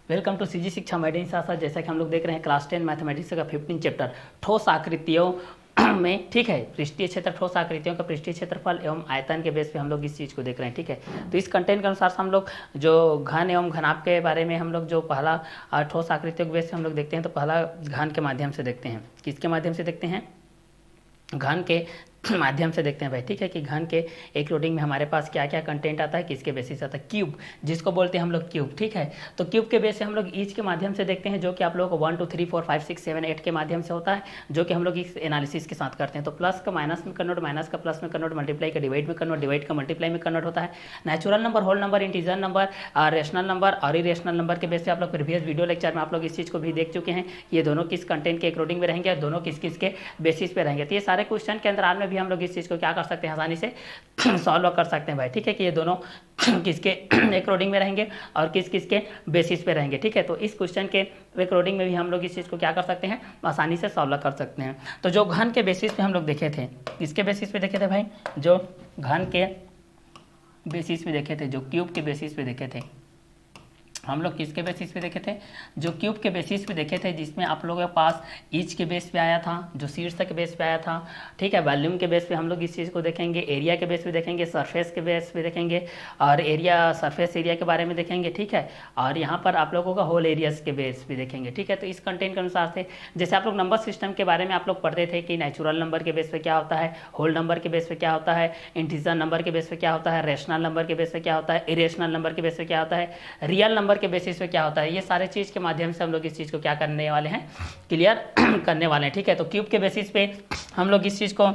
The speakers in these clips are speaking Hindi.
वेलकम टू सीजी शिक्षा मैडम साथ जैसा कि हम लोग देख रहे हैं क्लास 10 मैथमेटिक्स का 15 चैप्टर ठोस आकृतियों में। ठीक है, पृष्ठीय क्षेत्र ठोस आकृतियों का पृष्ठीय क्षेत्रफल एवं आयतन के बेस पे हम लोग इस चीज़ को देख रहे हैं। ठीक है, तो इस कंटेंट के अनुसार हम लोग जो घन एवं घनाभ के बारे में हम लोग जो पहला ठोस आकृतियों के बेस पे हम लोग देखते हैं, तो पहला घन के माध्यम से देखते हैं। किसके माध्यम से देखते हैं? घन के माध्यम से देखते हैं भाई। ठीक है, कि घन के एक लोडिंग में हमारे पास क्या क्या कंटेंट आता है, किसके बेसिस आता है। क्यूब, जिसको बोलते हैं हम लोग क्यूब। ठीक है, तो क्यूब के बेस से हम लोग ईच के माध्यम से देखते हैं, जो कि आप लोगों को 1 2 3 4 5 6 7 8 के माध्यम से होता है, जो कि हम लोग इस एनालिसिस के साथ करते हैं। तो प्लस का माइनस में कन्वर्ट, माइनस का प्लस में कन्वर्ट, मल्टीप्लाई का डिवाइड में कन्वर्ट, डिवाइड का मल्टीप्लाई में कन्वर्ट होता है। Natural number, whole number, integer number, rational number और इरेशनल नंबर के बेस पे आप लोग प्रीवियस वीडियो लेक्चर में आप लोग इस चीज़ को भी देख चुके हैं। ये दोनों किस कंटेंट के अकॉर्डिंग में रहेंगे और दोनों किस किस के बेसिस पे रहेंगे। तो ये सारे क्वेश्चन के अंदर में भी हम लोग इस चीज़ को क्या कर सकते हैं, आसानी से सॉल्व कर सकते हैं भाई। ठीक है, कि ये दोनों किसके अकॉर्डिंग में रहेंगे और किस किस के बेसिस पे रहेंगे। ठीक है, तो इस क्वेश्चन के अकॉर्डिंग में भी हम लोग इस चीज़ को क्या कर सकते हैं, आसानी से सॉल्व कर सकते हैं। तो जो घन के बेसिस पे हम लोग देखे थे, किसके बेसिस पे देखे थे भाई? जो घन के बेसिस पे देखे थे, जो क्यूब के बेसिस पे देखे थे। हम लोग किसके बेसिस पे देखे थे? जो क्यूब के बेसिस पे देखे थे, जिसमें आप लोगों के पास ईच के बेस पे आया था, जो शीर्षक के बेस पे आया था। ठीक है, वॉल्यूम के बेस पे हम लोग इस चीज़ को देखेंगे, एरिया के बेस पे देखेंगे, सरफेस के बेस पे देखेंगे और एरिया, सरफेस एरिया के बारे में देखेंगे। ठीक है, और यहाँ पर आप लोगों का होल एरियाज के बेस पे देखेंगे। ठीक है, तो इस कंटेंट के अनुसार से जैसे आप लोग नंबर सिस्टम के बारे में आप लोग पढ़ते थे कि नेचुरल नंबर के बेस पे क्या होता है, होल नंबर के बेस पे क्या होता है, इंटीजर नंबर के बेस पे क्या होता है, रेशनल नंबर के बेस पे क्या होता है, इरेशनल नंबर के बेस पे क्या होता है, रियल नंबर के बेसिस पे क्या होता है। ये सारे चीज़ के माध्यम से हम लोग इस चीज़ को क्या करने वाले हैं, क्लियर करने वाले हैं। ठीक है, तो क्यूब के बेसिस पे हम लोग इस चीज़ को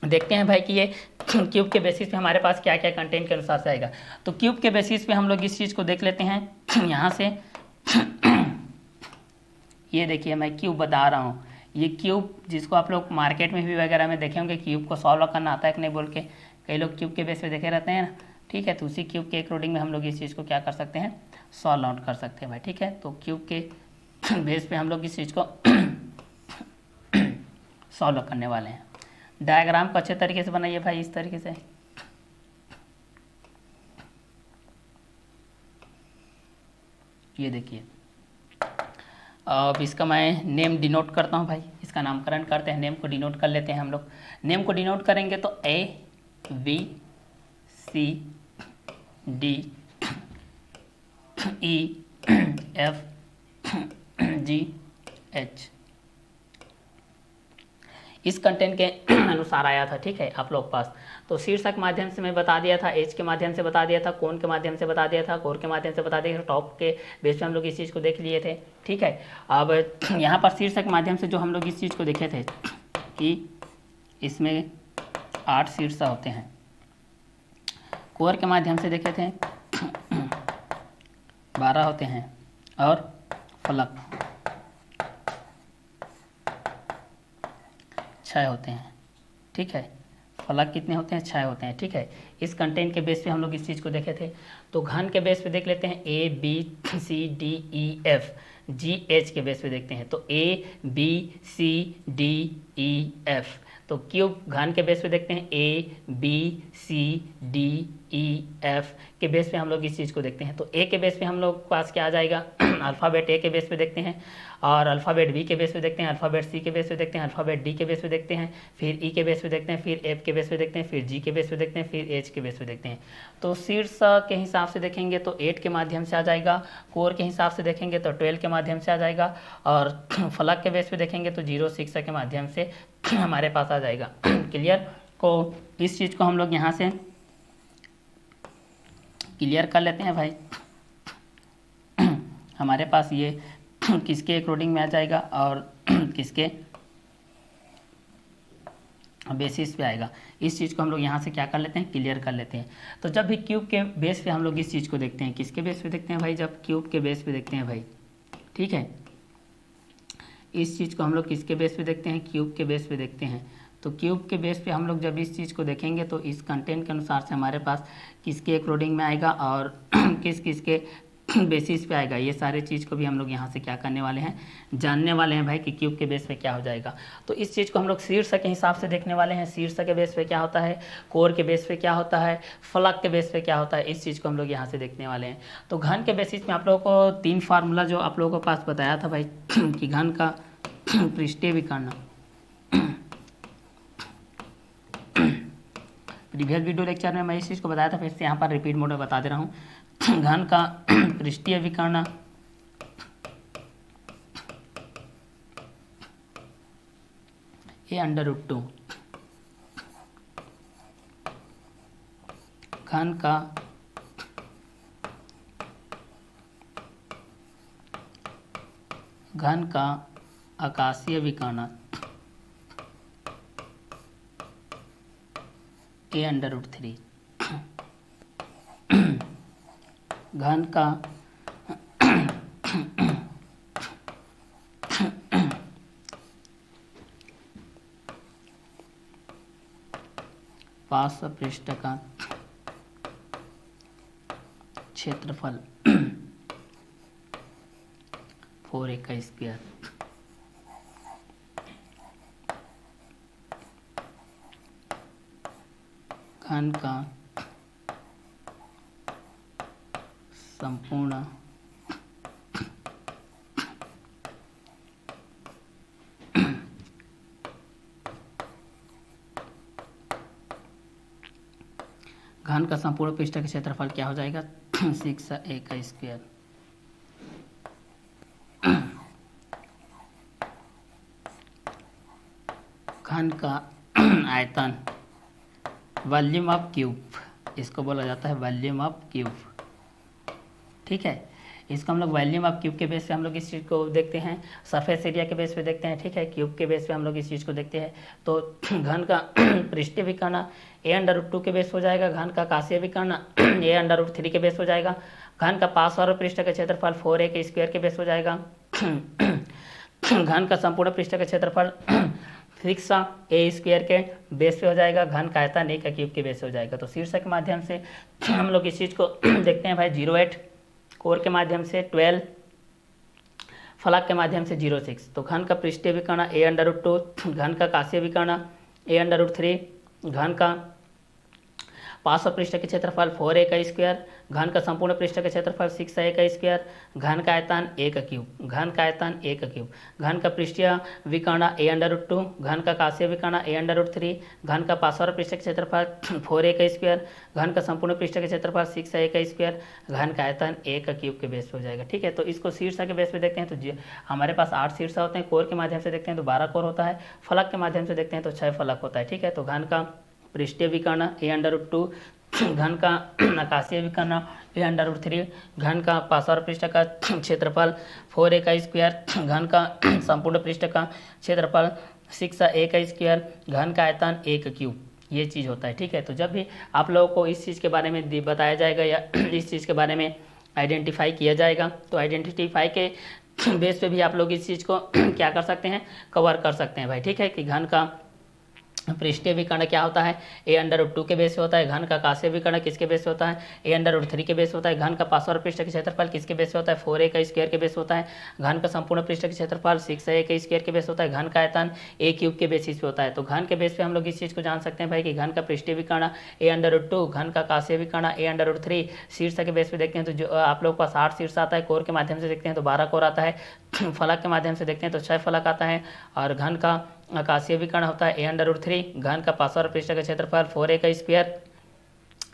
देखते हैं भाई कि ये क्यूब के बेसिस पे हमारे पास क्या क्या कंटेंट के अनुसार से आएगा। तो क्यूब के बेसिस पे हम लोग इस चीज़ को देख लेते हैं यहाँ से। ये देखिए, मैं क्यूब बता रहा हूँ, ये क्यूब जिसको आप लोग मार्केट में भी वगैरह में देखे होंगे, क्यूब को सॉल्व करना आता है कि नहीं बोल के कई लोग क्यूब के बेस पे देखे रहते हैं ना। ठीक है, तो उसी क्यूब के अकॉर्डिंग में हम लोग इस चीज़ को क्या कर सकते हैं, सॉल्व आउट कर सकते हैं भाई। ठीक है, तो क्यूब के बेस पे हम लोग इस चीज़ को सॉल्व करने वाले हैं। डायग्राम को अच्छे तरीके से बनाइए भाई, इस तरीके से। ये देखिए, अब इसका मैं नेम डिनोट करता हूँ भाई, इसका नामकरण करते हैं, नेम को डिनोट कर लेते हैं हम लोग। नेम को डिनोट करेंगे तो A B C D E F G H इस कंटेंट के अनुसार आया था। ठीक है, आप लोग पास तो शीर्षक माध्यम से मैं बता दिया था, एच के माध्यम से बता दिया था, कोण के माध्यम से बता दिया था, कोर के माध्यम से बता दिया था, टॉप के बेस पे हम लोग इस चीज़ को देख लिए थे। ठीक है, अब यहाँ पर शीर्षक माध्यम से जो हम लोग इस चीज़ को देखे थे कि इसमें 8 शीर्ष होते हैं। कोर के माध्यम से देखे थे 12 होते हैं और फलक 6 होते हैं। ठीक है, फलक कितने होते हैं? 6 होते हैं। ठीक है, इस कंटेंट के बेस पे हम लोग इस चीज़ को देखे थे। तो घन के बेस पे देख लेते हैं, A B C D E F G H के बेस पे देखते हैं। तो A B C D E F। तो क्यूब घन के बेस पे देखते हैं, A B C D E F के बेस पे हम लोग इस चीज़ को देखते हैं। तो A के बेस पे हम लोग पास क्या आ जाएगा, अल्फ़ाबेट A के बेस पे देखते हैं, और अल्फ़ाबेट B के बेस पे देखते हैं, अल्फ़ाबेट C के बेस पे देखते हैं, अल्फ़ाबेट D के बेस पे देखते हैं, फिर E के बेस पे देखते हैं, फिर F के बेस पे देखते हैं, फिर G के बेस पे देखते हैं, फिर H के बेस पे देखते हैं। तो शीर्ष के हिसाब से देखेंगे तो 8 के माध्यम से आ जाएगा, कोर के हिसाब से देखेंगे तो 12 के माध्यम से आ जाएगा, और फलक के बेस पे देखेंगे तो 0 6 के माध्यम से हमारे पास आ जाएगा। क्लियर को इस चीज़ को हम लोग यहाँ से क्लियर कर लेते हैं भाई। हमारे पास ये किसके अकॉर्डिंग में आ जाएगा और किसके बेसिस पे आएगा, इस चीज़ को हम लोग यहाँ से क्या कर लेते हैं, क्लियर कर लेते हैं। तो जब भी क्यूब के बेस पे हम लोग इस चीज़ को देखते हैं, किसके बेस पे देखते हैं भाई, जब क्यूब के बेस पे देखते हैं भाई। ठीक है, इस चीज़ को हम लोग किसके बेस पे देखते हैं, क्यूब के बेस पे देखते हैं। तो क्यूब के बेस पे हम लोग जब इस चीज़ को देखेंगे तो इस कंटेंट के अनुसार से हमारे पास किसके अकॉर्डिंग में आएगा और किस किस के बेसिस पे आएगा। ये सारे चीज़ को भी हम लोग यहाँ से क्या करने वाले हैं, जानने वाले हैं भाई कि क्यूब के बेस पे क्या हो जाएगा। तो इस चीज़ को हम लोग शीर्ष के हिसाब से देखने वाले हैं। शीर्ष के बेस पे क्या होता है, कोर के बेस पे क्या होता है, फलक के बेस पे क्या होता है, इस चीज़ को हम लोग यहाँ से देखने वाले हैं। तो घन के बेसिस में आप लोगों को 3 फार्मूला जो आप लोगों के पास बताया था भाई कि घन का पृष्ठीय विकर्ण, प्रीवियस वीडियो लेक्चर में मैं इस चीज़ को बताया था, फिर से यहाँ पर रिपीट मोड में बता दे रहा हूँ। घन का पृष्ठीय विकर्ण a√2, घन का आकाशीय विकर्ण a√3, घन का पार्श्व पृष्ठ का क्षेत्रफल 4a का स्क्वायर, घन का संपूर्ण घन का संपूर्ण पृष्ठ का क्षेत्रफल क्या हो जाएगा 6a का स्क्वायर, घन का आयतन, वॉल्यूम ऑफ क्यूब, इसको बोला जाता है वॉल्यूम ऑफ क्यूब। ठीक है, इसको हम लोग वॉल्यूम ऑफ क्यूब के बेस पे हम लोग इस चीज़ को देखते हैं, सरफेस एरिया के बेस पे देखते हैं। ठीक है, क्यूब के बेस पे हम लोग इस चीज़ को देखते हैं। तो घन का पृष्ठीय विकर्ण a√2 के बेस हो जाएगा, घन का आकाशीय विकर्ण a√3 के बेस हो जाएगा, घन का पार्श्व पृष्ठ का क्षेत्रफल 4a के स्क्वायर के बेस हो जाएगा, घन का संपूर्ण पृष्ठ का क्षेत्रफल 6a स्क्वायर के बेस पे हो जाएगा, घन का आयतन a का क्यूब के बेस हो जाएगा। तो शीर्षक के माध्यम से हम लोग इस चीज़ को देखते हैं भाई 0.8, कोर के माध्यम से 12, फलक के माध्यम से 0.6। तो घन का पृष्ठीय विकर्ण a√2, घन का आकाशीय विकर्ण a√3, घन का पार्श्व पृष्ठ के क्षेत्रफल 4a का स्क्वायर, घन का संपूर्ण पृष्ठ का क्षेत्रफल 6a का स्क्वायर, घन का आयतन a का क्यूब, घन का आयतन a का क्यूब, घन का पृष्ठीय विकर्ण a√2, घन का आकाशीय विकर्ण a√3, घन का पार्श्व पृष्ठ के क्षेत्रफल 4a का स्क्वायर, घन का संपूर्ण पृष्ठ के क्षेत्रफल 6a का स्क्वायर, घन का आयतन a का क्यूब के बेस पे हो जाएगा। ठीक है, तो इसको शीर्ष के बेस पे देखते हैं तो हमारे पास 8 शीर्ष होते हैं, कोर के माध्यम से देखते हैं तो 12 कोर होता है, फलक के माध्यम से देखते हैं तो 6 फलक होता है। ठीक है, तो घन का पृष्ठीय विकर्ण a√2, घन का आकाशीय विकर्ण a√3, घन का पार्श्व पृष्ठ का क्षेत्रफल 4a का स्क्वायर, घन का संपूर्ण पृष्ठ का क्षेत्रफल 6a का स्क्वायर, घन का आयतन a का क्यूब, ये चीज़ होता है। ठीक है, तो जब भी आप लोगों को इस चीज़ के बारे में बताया जाएगा या इस चीज़ के बारे में आइडेंटिफाई किया जाएगा तो आइडेंटिफाई के बेस पे भी आप लोग इस चीज़ को क्या कर सकते हैं, कवर कर सकते हैं भाई। ठीक है, कि घन का पृष्ठीय विकर्ण क्या होता है a√2 के बेस पे होता है, घन का आकाशीय विकर्ण किसके बेस पे होता है a√3 के बेस होता है, घन का पार्श्व पृष्ठ के क्षेत्रफल किसके बेस पे होता है 4a का स्क्वायर के बेस होता है, घन का संपूर्ण पृष्ठ के क्षेत्रफल 6a का स्क्वायर के बेस होता है, घन का आयतन a क्यूब के बेसिस पे होता है। तो घन के बेस पे हम लोग इस चीज़ को जान सकते हैं भाई कि घन का पृष्ठीय विकर्ण a√2, घन का आकाशीय विकर्ण a√3, शीर्ष के बेस पे देखते हैं तो जो आप लोग के पास 8 शीर्ष आता है, कोर के माध्यम से देखते हैं तो 12 कोर आता है, फलक के माध्यम से देखते हैं तो 6 फलक आता है, और घन का आकाशीय विकर्ण होता है a√3, घन का पार्श्व पृष्ठ का क्षेत्रफल 4a का स्क्वायर,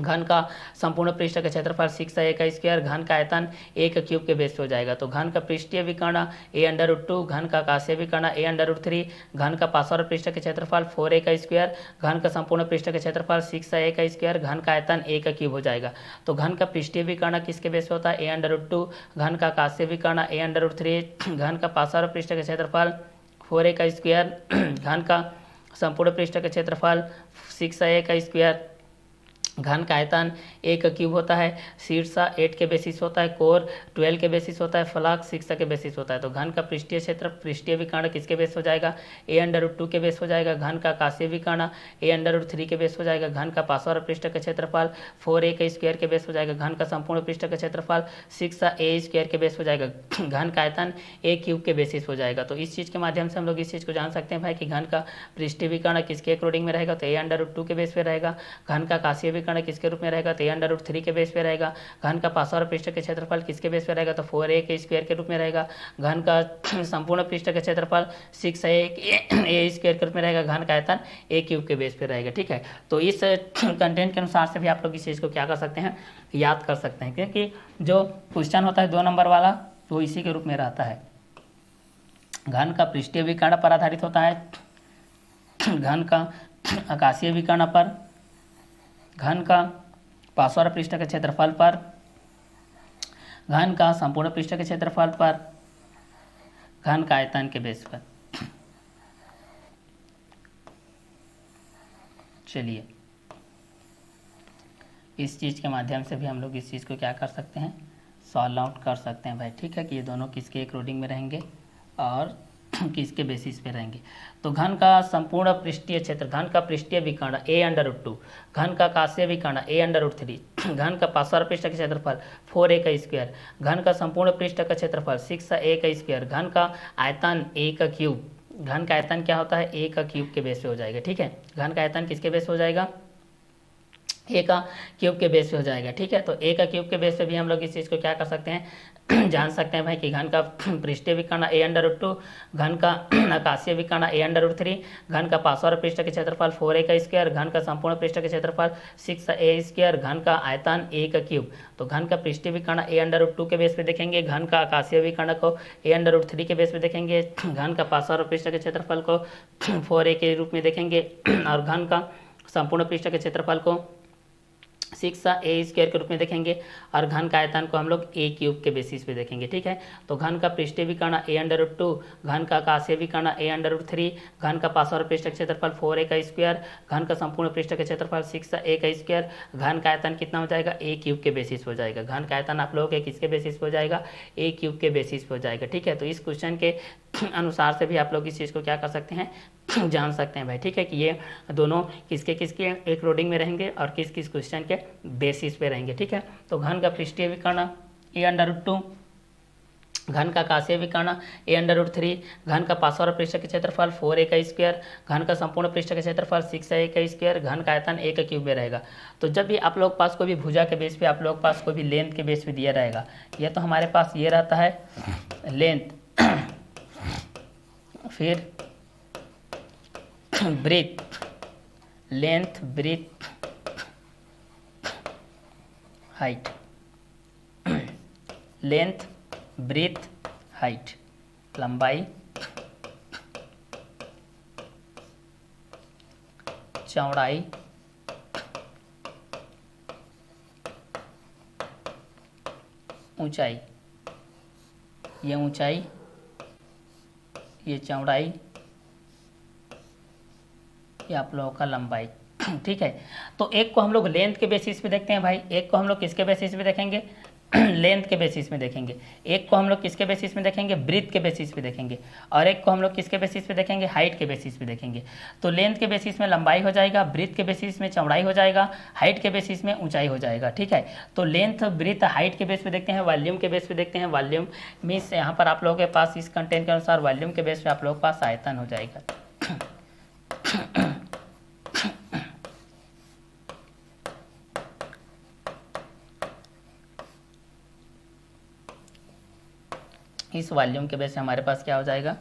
घन का संपूर्ण पृष्ठ का क्षेत्रफल 6a का स्क्वायर, घन का आयतन a का क्यूब के बेस पे हो जाएगा। तो घन का पृष्ठीय विकर्ण a√2, घन का आकाशीय विकर्ण a√3, घन का पार्श्व पृष्ठ के क्षेत्रफल 4a का स्क्वायर, घन का संपूर्ण पृष्ठ के क्षेत्रफल 6a का स्क्वायर, घन का आयतन a का क्यूब हो जाएगा। तो घन का पृष्ठीय विकर्ण किसके बेस पे होता है a√2, घन का आकाशीय विकर्ण a√3, घन का पार्श्व पृष्ठ के क्षेत्रफल 4a का स्क्वायर, घन का संपूर्ण पृष्ठ का क्षेत्रफल 6a का स्क्वायर, घन का आयतन ए का क्यूब होता है, शीर्षा 8 के बेसिस होता है, कोर 12 के बेसिस होता है, फलक 6 के बेसिस होता है। तो घन का पृष्ठीय क्षेत्र पृष्ठीय विकर्ण किसके बेस हो जाएगा, a√2 के बेस हो जाएगा। घन का आकाशीय विकर्ण a√3 के बेस हो जाएगा। घन का पार्श्व पृष्ठ का क्षेत्रफल 4a के स्क्वायर के बेस हो जाएगा। घन का संपूर्ण पृष्ठ का क्षेत्रफल 6a² के बेस हो जाएगा। घन का आयतन a क्यूब के बेसिस हो जाएगा। तो इस चीज़ के माध्यम से हम लोग इस चीज़ को जान सकते हैं भाई कि घन का पृष्ठीय विकर्ण किसके अकॉर्डिंग में रहेगा, तो a√2 के बेस पे रहेगा। घन का आकाशीय विकर्ण किसके रूप में रहेगा, तो a√3 के बेस पे रहेगा। घन का पार्श्व पृष्ठ के क्षेत्रफल किसके बेस पे रहेगा, तो 4a के स्क्वायर के रूप में रहेगा। घन का संपूर्ण पृष्ठ का क्षेत्रफल 6a² के रूप में रहेगा। घन का आयतन a क्यूब के बेस पे रहेगा। ठीक है, तो इस कंटेंट के अनुसार से भी आप लोग इस चीज़ को क्या कर सकते हैं, याद कर सकते हैं, क्योंकि जो क्वेश्चन होता है 2 नंबर वाला वो इसी के रूप में रहता है। घन का पृष्ठीय विकर्ण पर आधारित होता है, घन का आकाशीय विकर्ण पर, घन का पार्श्व पृष्ठ के क्षेत्रफल पर, घन का संपूर्ण पृष्ठ के क्षेत्रफल पर, घन का आयतन के बेस पर। चलिए इस चीज़ के माध्यम से भी हम लोग इस चीज़ को क्या कर सकते हैं, सॉल्व आउट कर सकते हैं भाई। ठीक है, कि ये दोनों किसके अकॉर्डिंग में रहेंगे और किसके बेसिस पे रहेंगे। तो घन का संपूर्ण पृष्ठीय क्षेत्र, घन का पृष्ठीय विकर्ण a√2, घन का आकाशीय विकर्ण a√3, घन का पार्श्व पृष्ठ का क्षेत्रफल 4a का स्क्वायर, घन का संपूर्ण पृष्ठ का क्षेत्रफल 6a का स्क्वायर, घन का आयतन a का क्यूब। घन का आयतन क्या होता है, a का क्यूब के बेस पे हो जाएगा। ठीक है, घन का आयतन किसके बेस पे हो जाएगा, a का क्यूब के बेस पे हो जाएगा। ठीक है, तो a का क्यूब के बेस पे भी हम लोग इस चीज़ को क्या कर सकते हैं, जान सकते हैं भाई कि घन का पृष्ठीय विकर्ण a√2, घन का आकाशीय विकर्ण a√3, घन का पार्श्व पृष्ठ के क्षेत्रफल 4a का स्क्वायर, घन का संपूर्ण पृष्ठ के क्षेत्रफल 6a², घन का आयतन a का क्यूब। तो घन का पृष्ठीय विकर्ण a√2 के बेस पे देखेंगे, घन का आकाशीय विकर्ण को a√3 के बेस पे देखेंगे, घन का पार्श्व पृष्ठ के क्षेत्रफल को 4a के रूप में देखेंगे और घन का संपूर्ण पृष्ठ के क्षेत्रफल को 6a² के रूप में देखेंगे और घन का आयतन को हम लोग a क्यूब के बेसिस पे देखेंगे। ठीक है, तो घन का पृष्ठीय विकर्ण a√2, घन का आकाशीय विकर्ण a√3, घन का पार्श्व पृष्ठ का क्षेत्रफल 4a का स्क्वायर, घन का संपूर्ण पृष्ठ का क्षेत्रफल 6a का स्क्वायर, घन का आयतन कितना हो जाएगा, a क्यूब के बेसिस हो जाएगा। घन का आयतन आप लोगों के किसके बेसिस पे हो जाएगा, a क्यूब के बेसिस पे हो जाएगा। ठीक है, तो इस क्वेश्चन के अनुसार से भी आप लोग इस चीज़ को क्या कर सकते हैं, जान सकते हैं भाई। ठीक है, कि ये दोनों किसके किसके अकॉर्डिंग में रहेंगे और किस किस क्वेश्चन के बेसिस पे रहेंगे। ठीक है, तो घन का पृष्ठीय विकर्ण a√2, घन का आकाशीय विकर्ण a√3, घन का पार्श्व पृष्ठ के क्षेत्रफल 4a का स्क्वायर, घन का संपूर्ण पृष्ठ के क्षेत्रफल 6a का स्क्वायर, घन का आयतन a का क्यूब में रहेगा। तो जब भी आप लोग पास कोई भी भुजा के बेस पे, आप लोग पास कोई भी लेंथ के बेस पे दिया रहेगा, ये तो हमारे पास ये रहता है लेंथ, फिर breadth, length, breadth, height, length, breadth, height, लंबाई, चौड़ाई, ऊंचाई, ये ऊंचाई, ये चौड़ाई, ये आप लोगों का लंबाई। ठीक है, तो एक को हम लोग लेंथ के बेसिस पे देखते हैं भाई, एक को हम लोग किसके बेसिस पे देखेंगे, लेंथ के बेसिस में देखेंगे, एक को हम लोग किसके बेसिस में देखेंगे, ब्रीथ के बेसिस पे देखेंगे, और एक को हम लोग किसके बेसिस पे देखेंगे, हाइट के बेसिस पे देखेंगे। तो लेंथ के बेसिस में लंबाई हो जाएगा, ब्रीथ के बेसिस में चौड़ाई हो जाएगा, हाइट के बेसिस में ऊंचाई हो जाएगा। ठीक है, तो लेंथ, ब्रीथ, हाइट के बेस पे देखते हैं, वॉल्यूम के बेस पे देखते हैं। वॉल्यूम मीन्स यहाँ पर आप लोगों के पास इस कंटेंट के अनुसार वॉल्यूम के बेस पे आप लोगों के पास आयतन हो जाएगा। इस वॉल्यूम के बेस पे हमारे पास क्या हो जाएगा,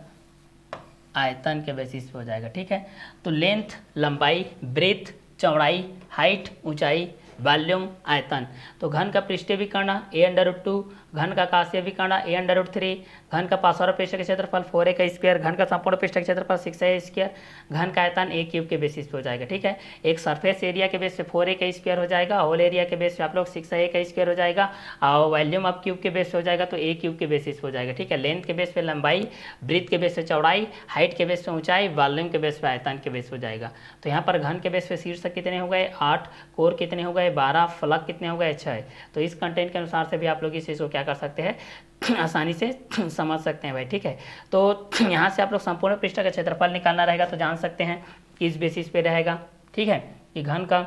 आयतन के बेसिस पे हो जाएगा। ठीक है, तो लेंथ, लंबाई, ब्रेथ, चौड़ाई, हाइट, ऊंचाई, वॉल्यूम, आयतन। तो घन का पृष्ठीय विकर्ण a√2, घन का आकाशीय विकर्ण a√3, घन का पार्श्व पृष्ठ का क्षेत्रफल 4a का स्क्वायर, घन का संपूर्ण पृष्ठ का क्षेत्रफल 6a स्क्वायर, घन का आयतन a क्यूब के बेसिस पे हो जाएगा। ठीक है, एक सरफेस एरिया के बेस पे 4a का स्क्वायर हो जाएगा, होल एरिया के बेस पे आप लोग 6a का स्क्वायर हो जाएगा, और वॉल्यूम ऑफ क्यूब के बेस पे हो जाएगा तो a क्यूब के बेसिस पे हो जाएगा। ठीक है, लेंथ के बेस पे लंबाई, ब्रीथ के बेस पे चौड़ाई, हाइट के बेस पे ऊंचाई, वॉल्यूम के बेस पे आयतन के बेस पे हो जाएगा। तो यहाँ पर घन के बेस पे शीर्षक कितने हो गए 8, कोर कितने हो गए 12, फलक कितने हो गए 6। तो इस कंटेंट के अनुसार से भी आप लोग इस चीज़ को क्या कर सकते हैं आसानी से समझ सकते हैं भाई। ठीक है, तो यहाँ से आप लोग संपूर्ण पृष्ठ का क्षेत्रफल निकालना रहेगा तो जान सकते हैं कि इस बेसिस पे रहेगा। ठीक है, कि घन का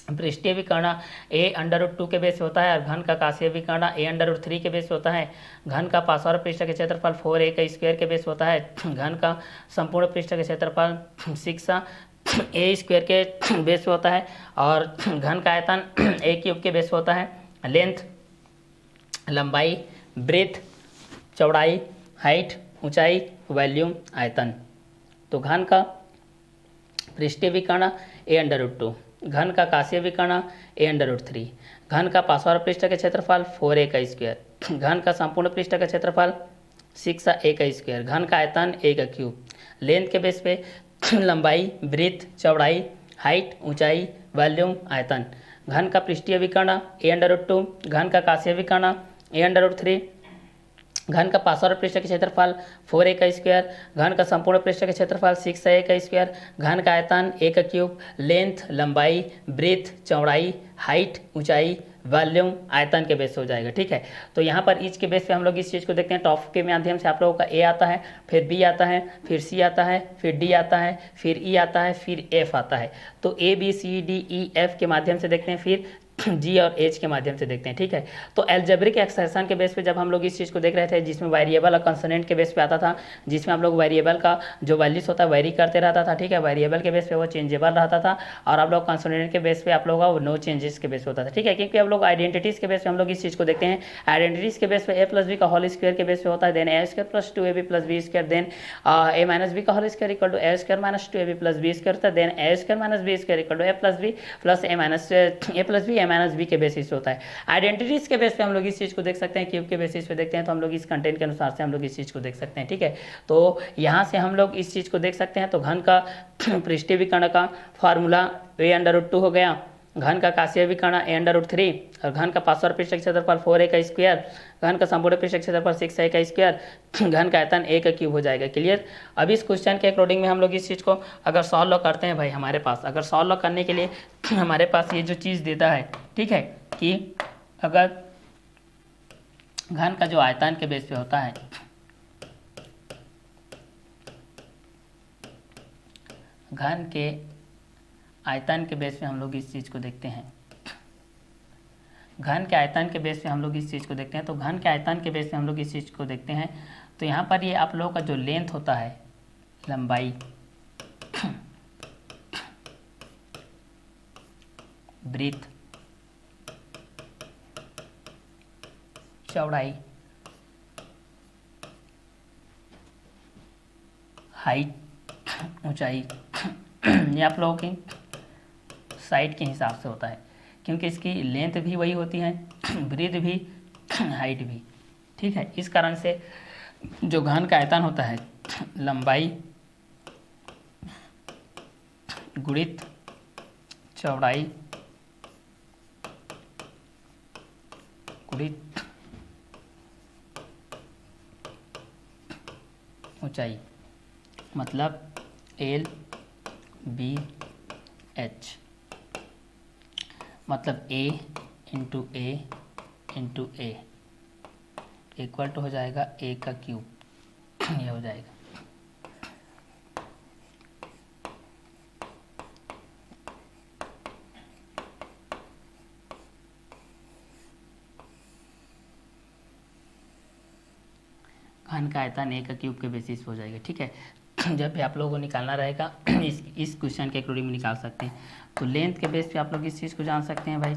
पृष्ठीय विकर्ण a√2 के बेस पे होता है और घन का आकाशीय विकर्ण a√3 के बेस पे होता है। घन का पार्श्व पृष्ठ के क्षेत्रफल 4a का स्क्वायर के बेस पे होता है। घन का संपूर्ण पृष्ठ के क्षेत्रफल 6a स्क्वायर के बेस पे होता है और घन का आयतन a क्यूब के बेस पे होता है। लेंथ, लंबाई, ब्रेथ, चौड़ाई, हाइट, ऊंचाई, वॉल्यूम, आयतन। तो घन का पृष्ठीय विकर्ण a√2, घन का आकाशीय विकर्ण a√3, घन का पार्श्व पृष्ठ के क्षेत्रफल 4a का स्क्वायर, घन का संपूर्ण पृष्ठ का क्षेत्रफल 6a का स्क्वायर, घन का आयतन a का क्यूब। लेंथ के बेस पे लंबाई, ब्रीथ, चौड़ाई, हाइट, ऊंचाई, वॉल्यूम, आयतन। घन का पृष्ठीय विकर्ण a√2, घन का आकाशीय विकर्ण a√3, घन का पार्श्व पृष्ठ के क्षेत्रफल 4a का स्क्वायर, घन का संपूर्ण पृष्ठ के क्षेत्रफल 6a का स्क्वायर, घन का आयतन a का क्यूब। लेंथ, लंबाई, ब्रीथ, चौड़ाई, हाइट, ऊंचाई, वॉल्यूम, आयतन के बेस हो जाएगा। ठीक है, तो यहाँ पर ईच के बेस पे हम लोग इस चीज़ को देखते हैं। टॉप के माध्यम से आप लोगों का a आता है, फिर b आता है, फिर c आता है, फिर d आता है, फिर e आता है, फिर f आता है। तो a b c d e f के माध्यम से देखते हैं, फिर जी और एच के माध्यम से देखते हैं। ठीक है, तो एल्जेब्रिक एक्सप्रेशन के बेस पे जब हम लोग इस चीज़ को देख रहे थे जिसमें वेरिएबल और कंसोनेंट के बेस पे आता था, जिसमें हम लोग वेरिएबल का जो वैल्यूज होता है वेरी करते रहता था। ठीक है, वेरिएबल के बेस पे वो चेंजेबल रहता था और आप लोग कंसोनेंट के बेस पे आप लोग का नो चेंजेस के बेस पे होता था। ठीक है, क्योंकि हम लोग आइडेंटिटीज़ के बेस पे हम लोग इस चीज़ को देखते हैं। आइडेंटिटीज़ के बेस पे a + b का होल स्क्वायर के बेस पे होता है, then a² + 2ab + b square, then a - b का whole square equal to a² - 2ab + b square होता है, then a² - b square equal to a + b + a - b के बेसिस होता है। आइडेंटिटीज के बेस पे हम लोग इस चीज को देख सकते हैं, क्यूब के बेसिस पे देखते हैं तो हम लोग इस कंटेंट के अनुसार से हम लोग इस चीज को देख सकते हैं। ठीक है, तो यहाँ से हम लोग इस चीज को देख सकते हैं। तो घन का पृष्ठीय विकर्ण का फार्मूला a√2 हो गया, घन का आकाशीय विकर्ण a√3 और घन का पार्श्व पृष्ठ का क्षेत्रफल 4a का स्क्वायर, घन का संपूर्ण पृष्ठ का क्षेत्रफल 6a का स्क्वायर, घन का आयतन a का क्यूब हो जाएगा। क्लियर। अब इस क्वेश्चन के अकॉर्डिंग में हम लोग इस चीज़ को अगर सॉल्व करते हैं भाई, हमारे पास अगर सॉल्व करने के लिए हमारे पास ये जो चीज़ देता है, ठीक है, कि अगर घन का जो आयतन के बेस पे होता है, घन के आयतन के बेस पे हम लोग इस चीज़ को देखते हैं, घन के आयतन के बेस पे हम लोग इस चीज़ को देखते हैं। तो घन के आयतन के बेस पे हम लोग इस चीज़ को देखते हैं। तो यहाँ पर ये आप लोगों का जो लेंथ होता है, लंबाई, ब्रीथ, चौड़ाई, हाइट, ऊंचाई, ये आप लोगों की साइड के हिसाब से होता है, क्योंकि इसकी लेंथ भी वही होती है, ब्रीथ भी, हाइट भी। ठीक है, इस कारण से जो घन का आयतन होता है, लंबाई गुणित चौड़ाई गुणित ऊंचाई, मतलब LBH, मतलब A into A equal to हो जाएगा A का क्यूब, ये हो जाएगा। घन का आयतन A का क्यूब के बेसिस हो जाएगा। ठीक है, जब भी आप लोगों को निकालना रहेगा इस क्वेश्चन के अकॉर्डिंग में निकाल सकते हैं। तो लेंथ के बेस पे आप लोग इस चीज़ को जान सकते हैं भाई।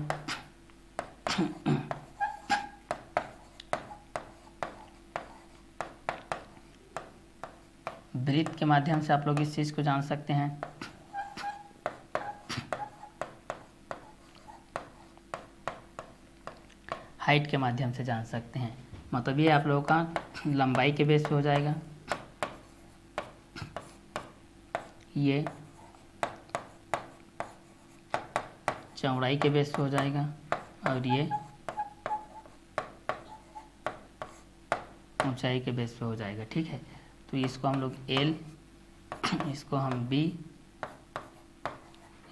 ब्रीथ के माध्यम से आप लोग इस चीज़ को जान सकते हैं। हाइट के माध्यम से जान सकते हैं। मतलब ये आप लोगों का लंबाई के बेस पे हो जाएगा, ये चौड़ाई के बेस पे हो जाएगा, और ये ऊंचाई के बेस पे हो जाएगा। ठीक है, तो इसको हम लोग L, इसको हम B,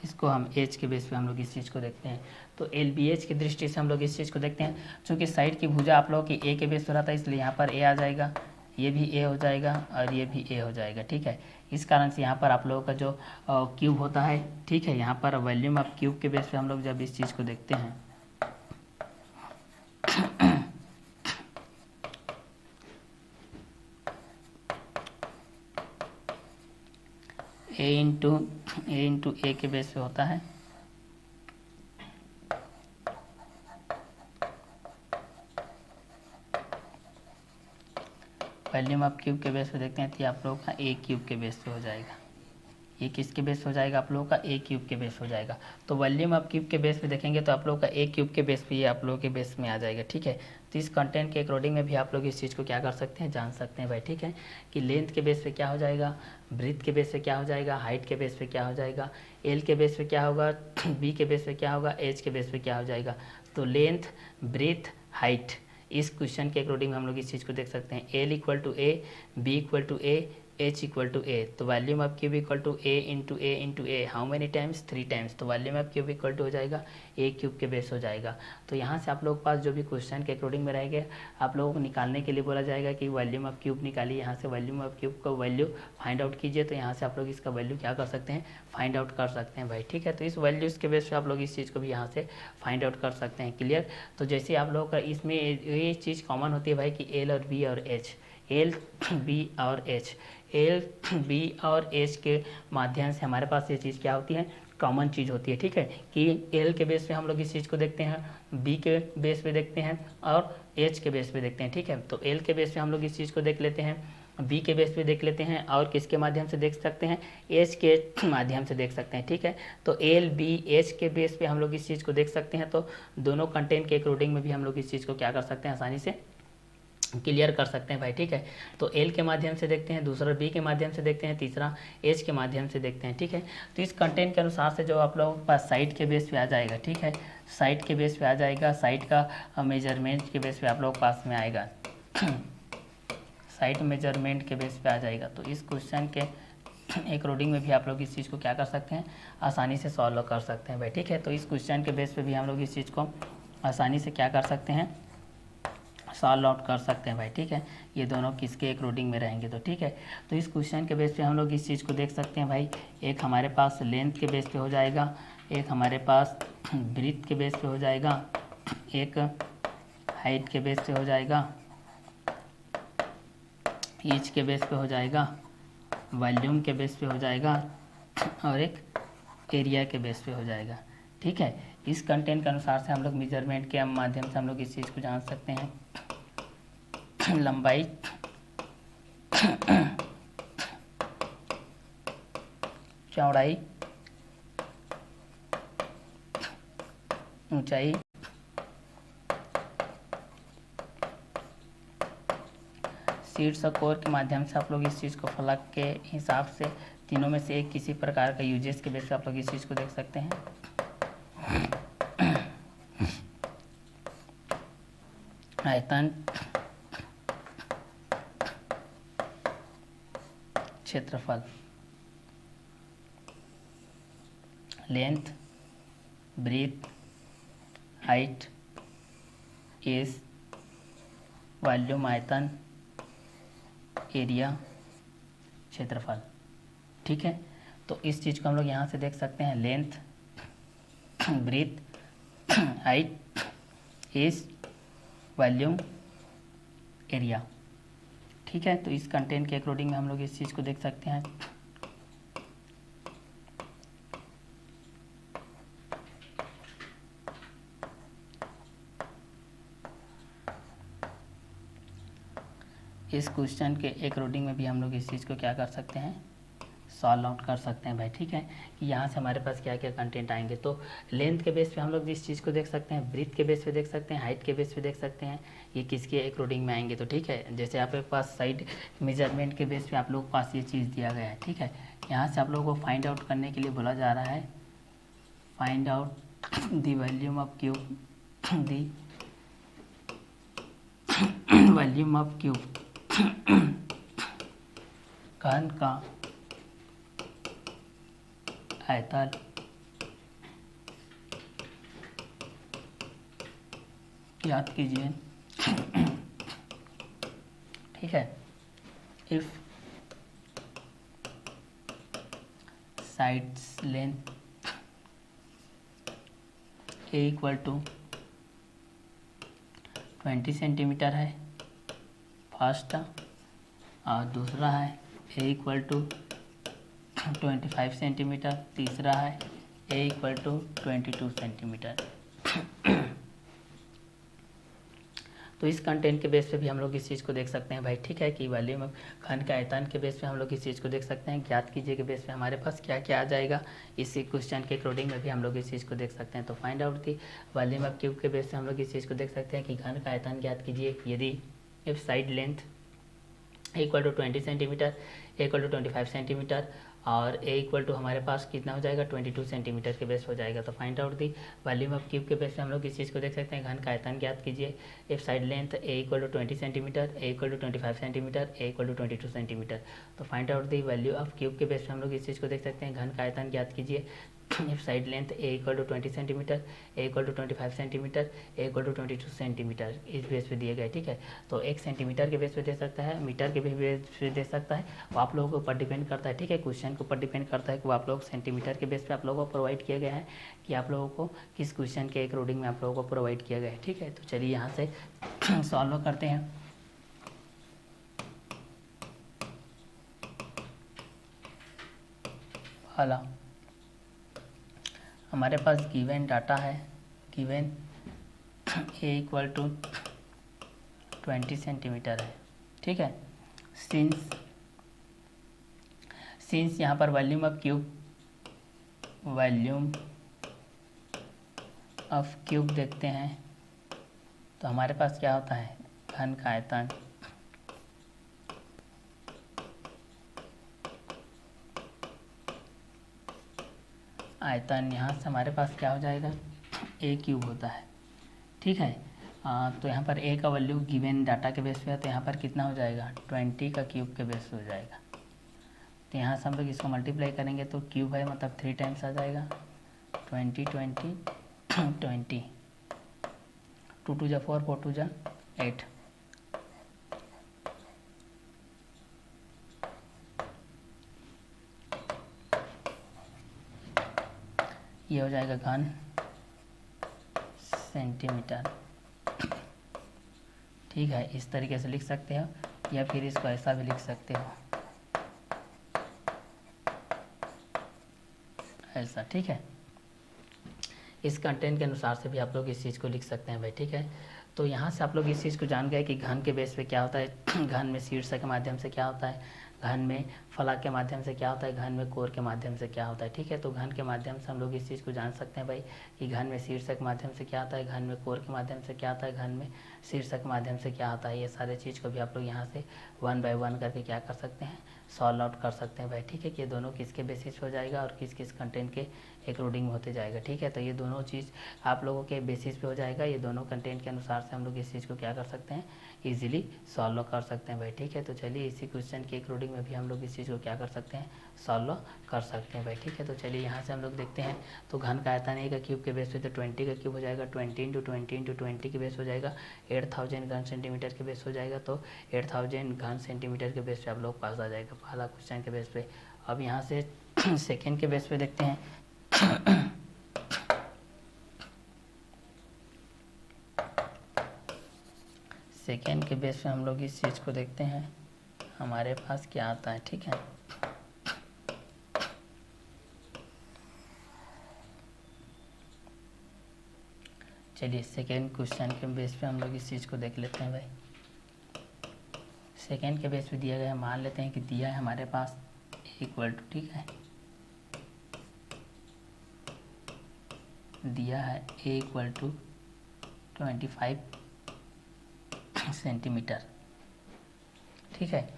इसको हम H के बेस पे हम लोग इस चीज़ को देखते हैं। तो LBH की दृष्टि से हम लोग इस चीज़ को देखते हैं। चूँकि साइड की भुजा आप लोगों की A के बेस पे रहा था, इसलिए यहाँ पर A आ जाएगा, ये भी A हो जाएगा और ये भी A हो जाएगा। ठीक है, इस कारण से यहाँ पर आप लोगों का जो क्यूब होता है, ठीक है, यहाँ पर वॉल्यूम ऑफ क्यूब के बेस पे हम लोग जब इस चीज़ को देखते हैं A के बेस पे होता है, वॉल्यूम ऑफ क्यूब के बेस पे देखते हैं तो ये आप लोगों का A क्यूब के बेस पे हो जाएगा। ये किसके बेस हो जाएगा? आप लोगों का A क्यूब के बेस हो जाएगा। तो वॉल्यूम ऑफ क्यूब के बेस पे देखेंगे तो आप लोगों का A क्यूब के बेस पे ये आप लोगों के बेस में आ जाएगा। ठीक है, तो इस कंटेंट के अकॉर्डिंग में भी आप लोग इस चीज़ को क्या कर सकते हैं, जान सकते हैं भाई। ठीक है, कि लेंथ के बेस पे क्या हो जाएगा, ब्रीथ के बेस पे क्या हो जाएगा, हाइट के बेस पे क्या हो जाएगा, L के बेस पे क्या होगा, B के बेस पे क्या होगा, H के बेस पे क्या हो जाएगा। तो लेंथ, ब्रीथ, हाइट, इस क्वेश्चन के अकॉर्डिंग हम लोग इस चीज़ को देख सकते हैं। L equal to A, B equal to A, H equal to A। तो volume of cube equal to A into A into A, how many times, 3 times. तो volume of cube equal to हो जाएगा A क्यूब के बेस हो जाएगा। तो यहाँ से आप लोगों के पास जो भी क्वेश्चन के अकॉर्डिंग में रहेंगे, आप लोगों को निकालने के लिए बोला जाएगा कि वॉल्यूम ऑफ क्यूब निकालिए। यहाँ से वॉल्यूम ऑफ क्यूब का वैल्यू फाइंड आउट कीजिए। तो यहाँ से आप लोग इसका वैल्यू क्या कर सकते हैं, फाइंड आउट कर सकते हैं भाई। ठीक है, तो इस वैल्यूज़ के बेस पे आप लोग इस चीज़ को भी यहाँ से फाइंड आउट कर सकते हैं। क्लियर। तो जैसे आप लोगों का इसमें ये चीज़ कॉमन होती है भाई कि L और B और H, L, B और H, L, B और H के माध्यम से हमारे पास ये चीज़ क्या होती है, कॉमन चीज़ होती है। ठीक है, कि L के बेस पे हम लोग इस चीज़ को देखते हैं, B के बेस पे देखते हैं और H के बेस पे देखते हैं। ठीक है, तो L के बेस पे हम लोग इस चीज़ को देख लेते हैं, B के बेस पे देख लेते हैं और किसके माध्यम से देख सकते हैं, H के माध्यम से देख सकते हैं। ठीक है, तो L, B, H के बेस पे हम लोग इस चीज़ को देख सकते हैं। तो दोनों कंटेंट के अकॉर्डिंग में भी हम लोग इस चीज़ को क्या कर सकते हैं, आसानी से क्लियर कर सकते हैं भाई। ठीक है, तो L के माध्यम से देखते हैं, दूसरा B के माध्यम से देखते हैं, तीसरा H के माध्यम से देखते हैं। ठीक है, तो इस कंटेंट के अनुसार से जो आप लोगों के पास साइड के बेस पे आ जाएगा, ठीक है, साइड के बेस पे आ जाएगा, साइड का मेजरमेंट के बेस पे आप लोगों के पास में आएगा साइड मेजरमेंट के बेस पे आ जाएगा। तो इस क्वेश्चन के अकॉर्डिंग में भी आप लोग इस चीज़ को क्या कर सकते हैं, आसानी से सॉल्व कर सकते हैं भाई। ठीक है, तो इस क्वेश्चन के बेस पे भी हम लोग इस चीज़ को आसानी से क्या कर सकते हैं, सॉल्व आउट कर सकते हैं भाई। ठीक है, ये दोनों किसके अकॉर्डिंग में रहेंगे। तो ठीक है, तो इस क्वेश्चन के बेस पे हम लोग इस चीज़ को देख सकते हैं भाई। एक हमारे पास लेंथ के बेस पे हो जाएगा, एक हमारे पास ब्रीथ के बेस पे हो जाएगा, एक हाइट के बेस पे हो जाएगा, ईच के बेस पे हो जाएगा, वॉल्यूम के बेस पे हो जाएगा और एक एरिया के बेस पे हो जाएगा। ठीक है, इस कंटेंट के अनुसार से हम लोग मेजरमेंट के माध्यम से हम लोग इस चीज़ को जान सकते हैं। लंबाई, चौड़ाई, ऊंचाई, शीर्ष और कोर के माध्यम से आप लोग इस चीज़ को फलक के हिसाब से तीनों में से एक किसी प्रकार का यूजेस के बेस पे आप लोग इस चीज़ को देख सकते हैं। आयतन, क्षेत्रफल, length, breadth, height, edge, volume, आयतन, एरिया, क्षेत्रफल। ठीक है, तो इस चीज़ को हम लोग यहाँ से देख सकते हैं, length, breadth, height, edge, volume, area. ठीक है, तो इस कंटेंट के अकॉर्डिंग में हम लोग इस चीज़ को देख सकते हैं। इस क्वेश्चन के अकॉर्डिंग में भी हम लोग इस चीज़ को क्या कर सकते हैं, सॉल्व आउट कर सकते हैं भाई, ठीक है, कि यहाँ से हमारे पास क्या क्या कंटेंट आएंगे। तो लेंथ के बेस पे हम लोग जिस चीज़ को देख सकते हैं, ब्रीथ के बेस पे देख सकते हैं, हाइट के बेस पे देख सकते हैं, ये किसके अकॉर्डिंग में आएंगे। तो ठीक है, जैसे आपके पास साइड मेजरमेंट के बेस पे आप लोगों के पास ये चीज़ दिया गया है, ठीक है। यहाँ से आप लोगों को फाइंड आउट करने के लिए बोला जा रहा है, find out the volume of cube, the volume of cube, घन का आयतन याद कीजिए, ठीक है। If sides length A equal to 20 centimetre है फर्स्ट, और दूसरा है ए इक्वल टू 25 सेंटीमीटर, तीसरा है ए इक्वल टू 22 सेंटीमीटर। तो इस कंटेंट के बेस पे भी हम लोग इस चीज़ को देख सकते हैं भाई, ठीक है, कि वॉल्यूम ऑफ घन का आयतन के बेस पे हम लोग इस चीज़ को देख सकते हैं। ज्ञात कीजिए के बेस पे हमारे पास क्या क्या आ जाएगा, इसी क्वेश्चन के अकॉर्डिंग में भी हम लोग इस चीज़ को देख सकते हैं। तो find out the volume of cube के बेस पे हम लोग इस चीज़ को देख सकते हैं कि घन का आयतन ज्ञात कीजिए। यदि if side length equal to 20 centimetre, A equal to 25 centimetre, और ए इक्वल टू हमारे पास कितना हो जाएगा 22 सेंटीमीटर के बेस हो जाएगा। तो find out the volume of cube के बेस पे हम लोग इस चीज़ को देख सकते हैं। घन का आयतन ज्ञात कीजिए। If side length A equal to 20 centimetre, A equal to 25 centimetre, A equal to 22 centimetre. तो find out the value of cube के बेस पे हम लोग इस चीज़ को देख सकते हैं। घन का आयतन ज्ञात कीजिए। If side length A equal to 20 centimetre, A equal to 25 centimetre, A equal to 22 centimetre, इस बेस पे दिए गए, ठीक है। तो 1 सेंटीमीटर के बेस पे दे सकता है, मीटर के भी बेस पे दे सकता है, वो आप लोगों के ऊपर डिपेंड करता है, ठीक है। क्वेश्चन के ऊपर डिपेंड करता है कि वो आप लोग सेंटीमीटर के बेस पे आप लोगों को प्रोवाइड किया गया है कि आप लोगों को किस क्वेश्चन के अकॉर्डिंग में आप लोगों को प्रोवाइड किया गया है, ठीक है। तो चलिए यहाँ से सॉल्व करते हैं। पहला हमारे पास गिवन डाटा है, given A equal to 20 centimetre है, ठीक है। सिंस यहाँ पर volume of cube, volume of cube देखते हैं तो हमारे पास क्या होता है, घन का आयतन यहाँ से हमारे पास क्या हो जाएगा, ए क्यूब होता है, ठीक है। तो यहाँ पर ए का वैल्यू गिवन डाटा के बेस पे है, तो यहाँ पर कितना हो जाएगा 20 का क्यूब के बेस पे हो जाएगा। तो यहाँ से हम लोग इसको मल्टीप्लाई करेंगे तो क्यूब है मतलब 3 टाइम्स आ जाएगा, 20 20 20, 2 2 जा 4, 4 2 जा 8। ये हो जाएगा घन सेंटीमीटर, ठीक है। इस तरीके से लिख सकते हो या फिर इसको ऐसा भी लिख सकते हो, ऐसा, ठीक है। इस कंटेंट के अनुसार से भी आप लोग इस चीज़ को लिख सकते हैं भाई, ठीक है। तो यहाँ से आप लोग इस चीज़ को जान गए कि घन के बेस पे क्या होता है, घन में शीर्षक के माध्यम से क्या होता है, घन में फलक के माध्यम से क्या होता है, घन में कोर के माध्यम से क्या होता है, ठीक है। तो घन के माध्यम से हम लोग इस चीज़ को जान सकते हैं भाई कि घन में शीर्षक के माध्यम से क्या होता है, घन में कोर के माध्यम से क्या होता है, घन में शीर्षक के माध्यम से क्या होता है। ये सारे चीज़ को भी आप लोग यहाँ से 1 बाय 1 करके क्या कर सकते हैं, सॉल्व आउट कर सकते हैं भाई, ठीक है। कि ये दोनों किसके बेसिस पे हो जाएगा और किस किस कंटेंट के अकॉर्डिंग होते जाएगा, ठीक है। तो ये दोनों चीज़ आप लोगों के बेसिस पे हो जाएगा। ये दोनों कंटेंट के अनुसार से हम लोग इस चीज़ को क्या कर सकते हैं, इजीली सॉल्व कर सकते हैं भाई, ठीक है। तो चलिए इसी क्वेश्चन के अकॉर्डिंग में भी हम लोग इस चीज़ को क्या कर सकते हैं, सॉल्व कर सकते हैं भाई, ठीक है। तो चलिए यहाँ से हम लोग देखते हैं। तो घन का आयतन ए का क्यूब के बेस पे तो 20 का क्यूब हो जाएगा, 20 इंटू 20 के बेस हो जाएगा 8000 घन सेंटीमीटर के बेस हो जाएगा। तो 8000 घन सेंटीमीटर के बेस पे आप लोग पास आ जाएगा पहला क्वेश्चन के बेस पे। अब यहाँ से सेकेंड के बेस पे देखते हैं। सेकेंड के बेस पे हम लोग इस चीज़ को देखते हैं, हमारे पास क्या आता है, ठीक है। चलिए सेकेंड क्वेश्चन के बेस पे हम लोग इस चीज़ को देख लेते हैं भाई। सेकेंड के बेस पे दिया गया है, मान लेते हैं कि दिया है हमारे पास इक्वल टू, ठीक है, दिया है ए इक्वल टू 25 सेंटीमीटर, ठीक है।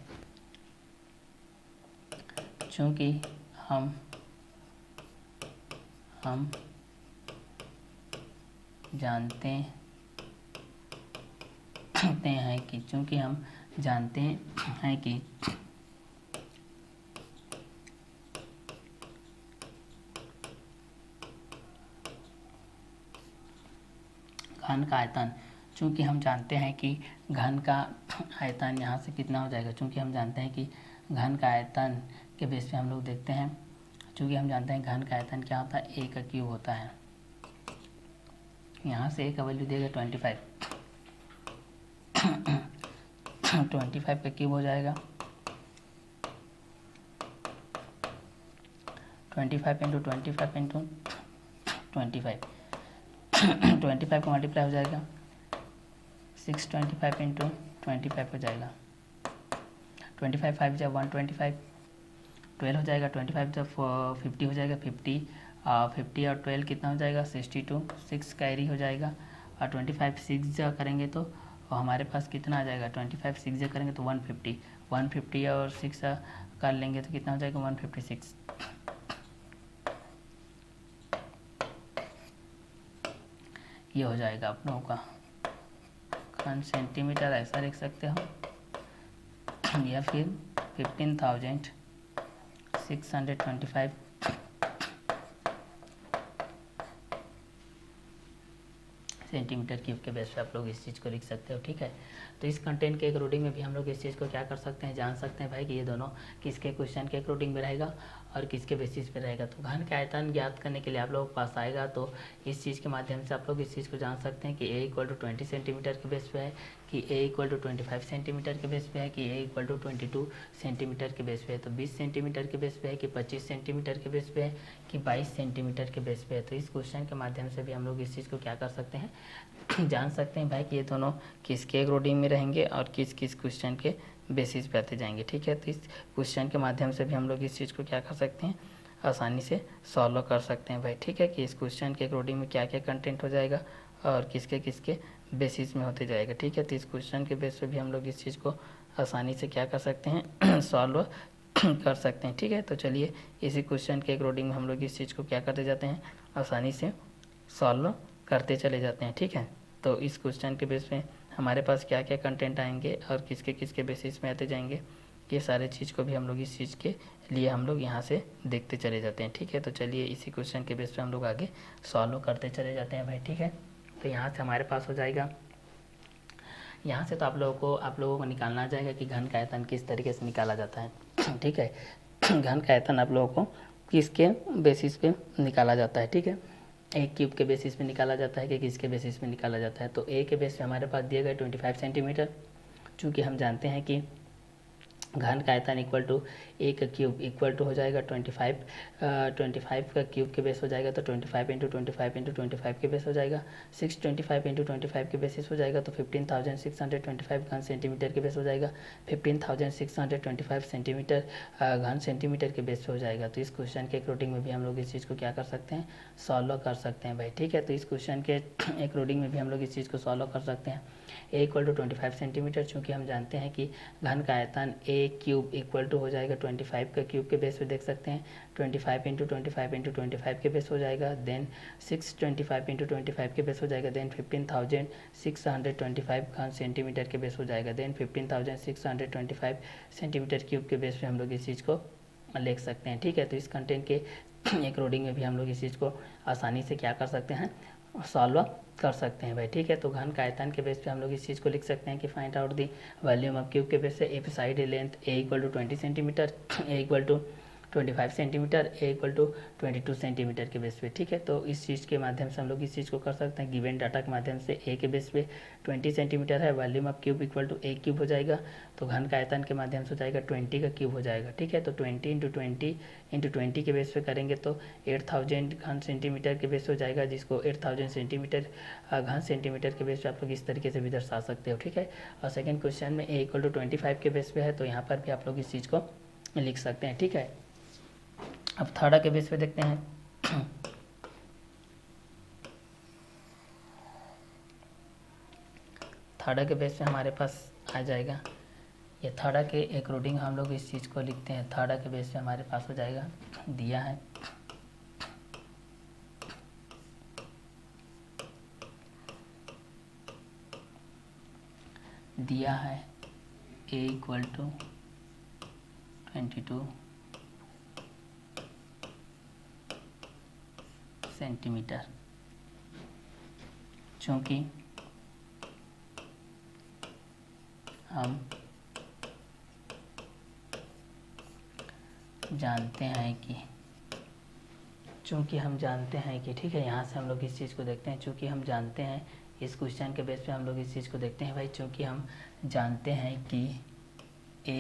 चूँकि हम जानते हैं कि घन का आयतन, चूँकि हम जानते हैं कि घन का आयतन यहाँ से कितना हो जाएगा, चूँकि हम जानते हैं कि घन का आयतन के बेस पे हम लोग देखते हैं, चूँकि हम जानते हैं घन का आयतन क्या होता है, ए का क्यूब होता है। यहाँ से ए का वैल्यू देगा 25 का क्यूब हो जाएगा 25 इंटू 25 इंटू 25 25 का मल्टीप्लाई हो जाएगा 625 इंटू 25 हो जाएगा 25 5 जब 125 12 हो जाएगा 25 जब 50 हो जाएगा 50 50 और 12 कितना हो जाएगा 62 6 कैरी हो जाएगा और 25 6 जब करेंगे तो हमारे पास कितना आ जाएगा 25 6 जब करेंगे तो 150 और 6 कर लेंगे तो कितना हो जाएगा 156। ये हो जाएगा आप लोगों का घन सेंटीमीटर, ऐसा लिख सकते हो, या फिर 15,625 सेंटीमीटर क्यूब के बेस पे आप लोग इस चीज़ को लिख सकते हो, ठीक है। तो इस कंटेंट के अकॉर्डिंग में भी हम लोग इस चीज़ को क्या कर सकते हैं, जान सकते हैं भाई कि ये दोनों किसके क्वेश्चन के अकॉर्डिंग में रहेगा और किसके बेसिस पे रहेगा। तो घन का आयतन ज्ञात करने के लिए आप लोगों के पास आएगा तो इस चीज़ के माध्यम से आप लोग इस चीज़ को जान सकते हैं कि ए इक्वल टू 20 सेंटीमीटर के बेस पे है, कि ए इक्वल टू 25 सेंटीमीटर के बेस पे है, कि ए इक्वल टू 22 सेंटीमीटर के बेस पे है, तो 20 सेंटीमीटर के बेस पे है, कि 25 सेंटीमीटर के बेस पे है, कि 22 सेंटीमीटर के बेस पे है। तो इस क्वेश्चन के माध्यम से भी हम लोग इस चीज़ को क्या कर सकते हैं, जान सकते हैं भाई कि ये दोनों किसके अकॉर्डिंग में रहेंगे और किस किस क्वेश्चन के बेसिस पे आते जाएंगे, ठीक है। तो इस क्वेश्चन के माध्यम से भी हम लोग इस चीज़ को क्या कर सकते हैं, आसानी से सॉल्व कर सकते हैं भाई, ठीक है, कि इस क्वेश्चन के अकॉर्डिंग में क्या क्या कंटेंट हो जाएगा और किसके किसके बेसिस में होते जाएगा, ठीक है। तो इस क्वेश्चन के बेस पे भी हम लोग इस चीज़ को आसानी से क्या कर सकते हैं, सॉल्व कर सकते हैं, ठीक है। तो चलिए इसी क्वेश्चन के अकॉर्डिंग हम लोग इस चीज़ को क्या करते जाते हैं, आसानी से सॉल्व करते चले जाते हैं, ठीक है। तो इस क्वेश्चन के बेस पे हमारे पास क्या क्या कंटेंट आएंगे और किसके किसके बेसिस में आते जाएंगे, ये सारे चीज़ को भी हम लोग इस चीज़ के लिए हम लोग यहाँ से देखते चले जाते हैं, ठीक है। तो चलिए इसी क्वेश्चन के बेस पे हम लोग आगे सॉल्व करते चले जाते हैं भाई, ठीक है। तो यहाँ से हमारे पास हो जाएगा, यहाँ से तो आप लोगों को निकालना आ जाएगा कि घन का आयतन किस तरीके से निकाला जाता है, ठीक है। घन का आयतन आप लोगों को किसके बेसिस पे निकाला जाता है, ठीक है। एक क्यूब के बेसिस पे निकाला जाता है कि किसके बेसिस पे निकाला जाता है। तो ए के बेस पे हमारे पास दिए गए 25 सेंटीमीटर, चूँकि हम जानते हैं कि घन का आयतन इक्वल टू ए का क्यूब इक्वल टू हो जाएगा 25 का क्यूब के बेस हो जाएगा तो 25 इंटू 25 के बेस हो जाएगा 625 इंटू 25 के बेसिस हो जाएगा तो 15,625 घन सेंटीमीटर के बेस हो जाएगा 15,625 सेंटीमीटर घन सेंटीमीटर के बेस पे हो जाएगा। तो इस क्वेश्चन के अकॉर्डिंग में भी हम लोग इस चीज़ को क्या कर सकते हैं, सॉल्व कर सकते हैं भाई, ठीक है। तो इस क्वेश्चन के अकॉर्डिंग में भी हम लोग इस चीज़ को सॉल्व कर सकते हैं। ए इक्वल टू 25 सेंटीमीटर, चूँकि हम जानते हैं कि घन का आयतन ए क्यूब इक्वल टू हो जाएगा 25 का क्यूब के बेस पे देख सकते हैं 25 इंटू 25 के बेस हो जाएगा, देन 625 इंटू 25 के बेस हो जाएगा, देन 15,625 घन सेंटीमीटर के बेस हो जाएगा, देन 15,625 सेंटीमीटर क्यूब के बेस पे हम लोग इस चीज़ को लिख सकते हैं, ठीक है। तो इस कंटेंट के अकॉर्डिंग में भी हम लोग इस चीज़ को आसानी से क्या कर सकते हैं, सॉल्व कर सकते हैं भाई, ठीक है। तो घन का आयतन के बेस पे हम लोग इस चीज़ को लिख सकते हैं कि find out the volume of cube के बेस पे if side length A equal to 20 centimetre, A equal to 25 centimetre, A equal to 22 centimetre के बेस पे, ठीक है। तो इस चीज़ के माध्यम से हम लोग इस चीज़ को कर सकते हैं, गिवन डाटा के माध्यम से ए के बेस पे 20 सेंटीमीटर है, volume of cube equal to A cube हो जाएगा, तो घन का आयतन के माध्यम से हो जाएगा 20 का क्यूब हो जाएगा, ठीक है। तो 20 इंटू 20 के बेस पे करेंगे तो 8,000 घन सेंटीमीटर के बेस हो जाएगा, जिसको 8,000 सेंटीमीटर घन सेंटीमीटर के बेस पे आप लोग इस तरीके से भी दर्शा सकते हो, ठीक है। और सेकंड क्वेश्चन में ए इक्वल टू 25 के बेस पे है, तो यहाँ पर भी आप लोग इस चीज़ को लिख सकते हैं, ठीक है। अब थर्ड के बेस पे देखते हैं। थर्ड के बेस पे हमारे पास आ जाएगा ये थर्ड के अकॉर्डिंग हम लोग इस चीज़ को लिखते हैं। थर्ड के बेस पे हमारे पास हो जाएगा, दिया है a इक्वल टू 22 सेंटीमीटर। चूँकि हम जानते हैं कि ठीक है, यहाँ से हम लोग इस चीज़ को देखते हैं। चूँकि हम जानते हैं, इस क्वेश्चन के बेस पे हम लोग इस चीज़ को देखते हैं भाई। चूँकि हम जानते हैं कि a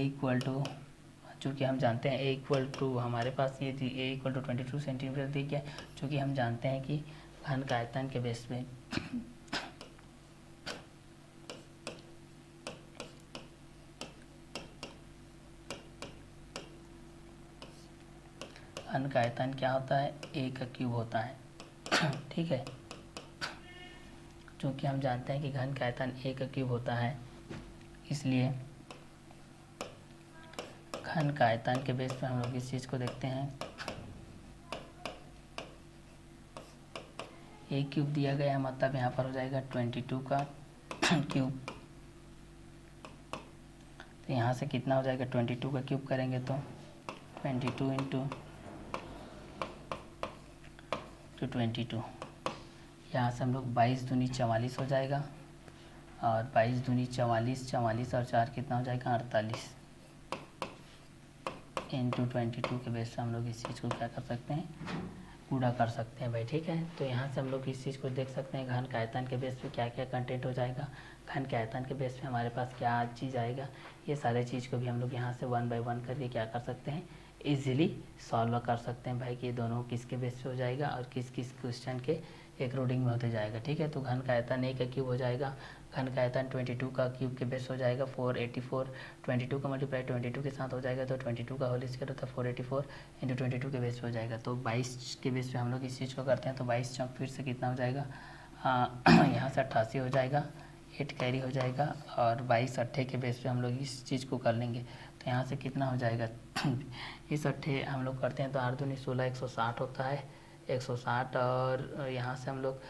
इक्वल टू हमारे पास ये a इक्वल टू 22 सेंटीमीटर दी गया। चूँकि हम जानते हैं कि घन का आयतन के बेस पे घन का आयतन क्या होता है, a का क्यूब होता है। ठीक है, चूँकि हम जानते हैं कि घन का आयतन a का क्यूब होता है, इसलिए घन का आयतन के बेस पे हम लोग इस चीज़ को देखते हैं। a क्यूब दिया गया है, मतलब यहाँ पर हो जाएगा 22 का क्यूब। तो यहाँ से कितना हो जाएगा, 22 का क्यूब करेंगे तो 22 इंटू 22, यहाँ से हम लोग 22 दूनी 44 हो जाएगा, और 22 दूनी 44, 44 और 4 कितना हो जाएगा, 48 इंटू 22 के बेस पे हम लोग इस चीज़ को क्या कर सकते हैं, पूरा कर सकते हैं भाई। ठीक है, तो यहाँ से हम लोग इस चीज़ को देख सकते हैं, घन का आयतन के बेस पे क्या क्या कंटेंट हो जाएगा, घन के आयतन के बेस पे हमारे पास क्या चीज़ आएगा, ये सारे चीज़ को भी हम लोग यहाँ से 1 बाय 1 करके क्या कर सकते हैं, इजीली सॉल्व कर सकते हैं भाई कि ये दोनों किसके बेस पे हो जाएगा और किस किस क्वेश्चन के अकॉर्डिंग में होते जाएगा। ठीक है, तो घन का आयतन a का क्यूब हो जाएगा, घन का आयतन 22 का क्यूब के बेस हो जाएगा 484, 22 का मल्टीप्लाई 22 के साथ हो जाएगा, तो 22 का होल स्क्वायर होता है 484 इंटू 22 के बेस पे हो जाएगा। तो 22 के बेस पे हम लोग इस चीज़ को करते हैं, तो 22 चौक फिर से कितना हो जाएगा, यहाँ से 88 हो जाएगा, 8 कैरी हो जाएगा, और 22 अट्ठे के बेस पे हम लोग इस चीज़ को कर लेंगे। तो यहाँ से कितना हो जाएगा, इस अट्ठे हम लोग करते हैं तो 8 दूनी 16, 160 होता है, 160, और यहाँ से हम लोग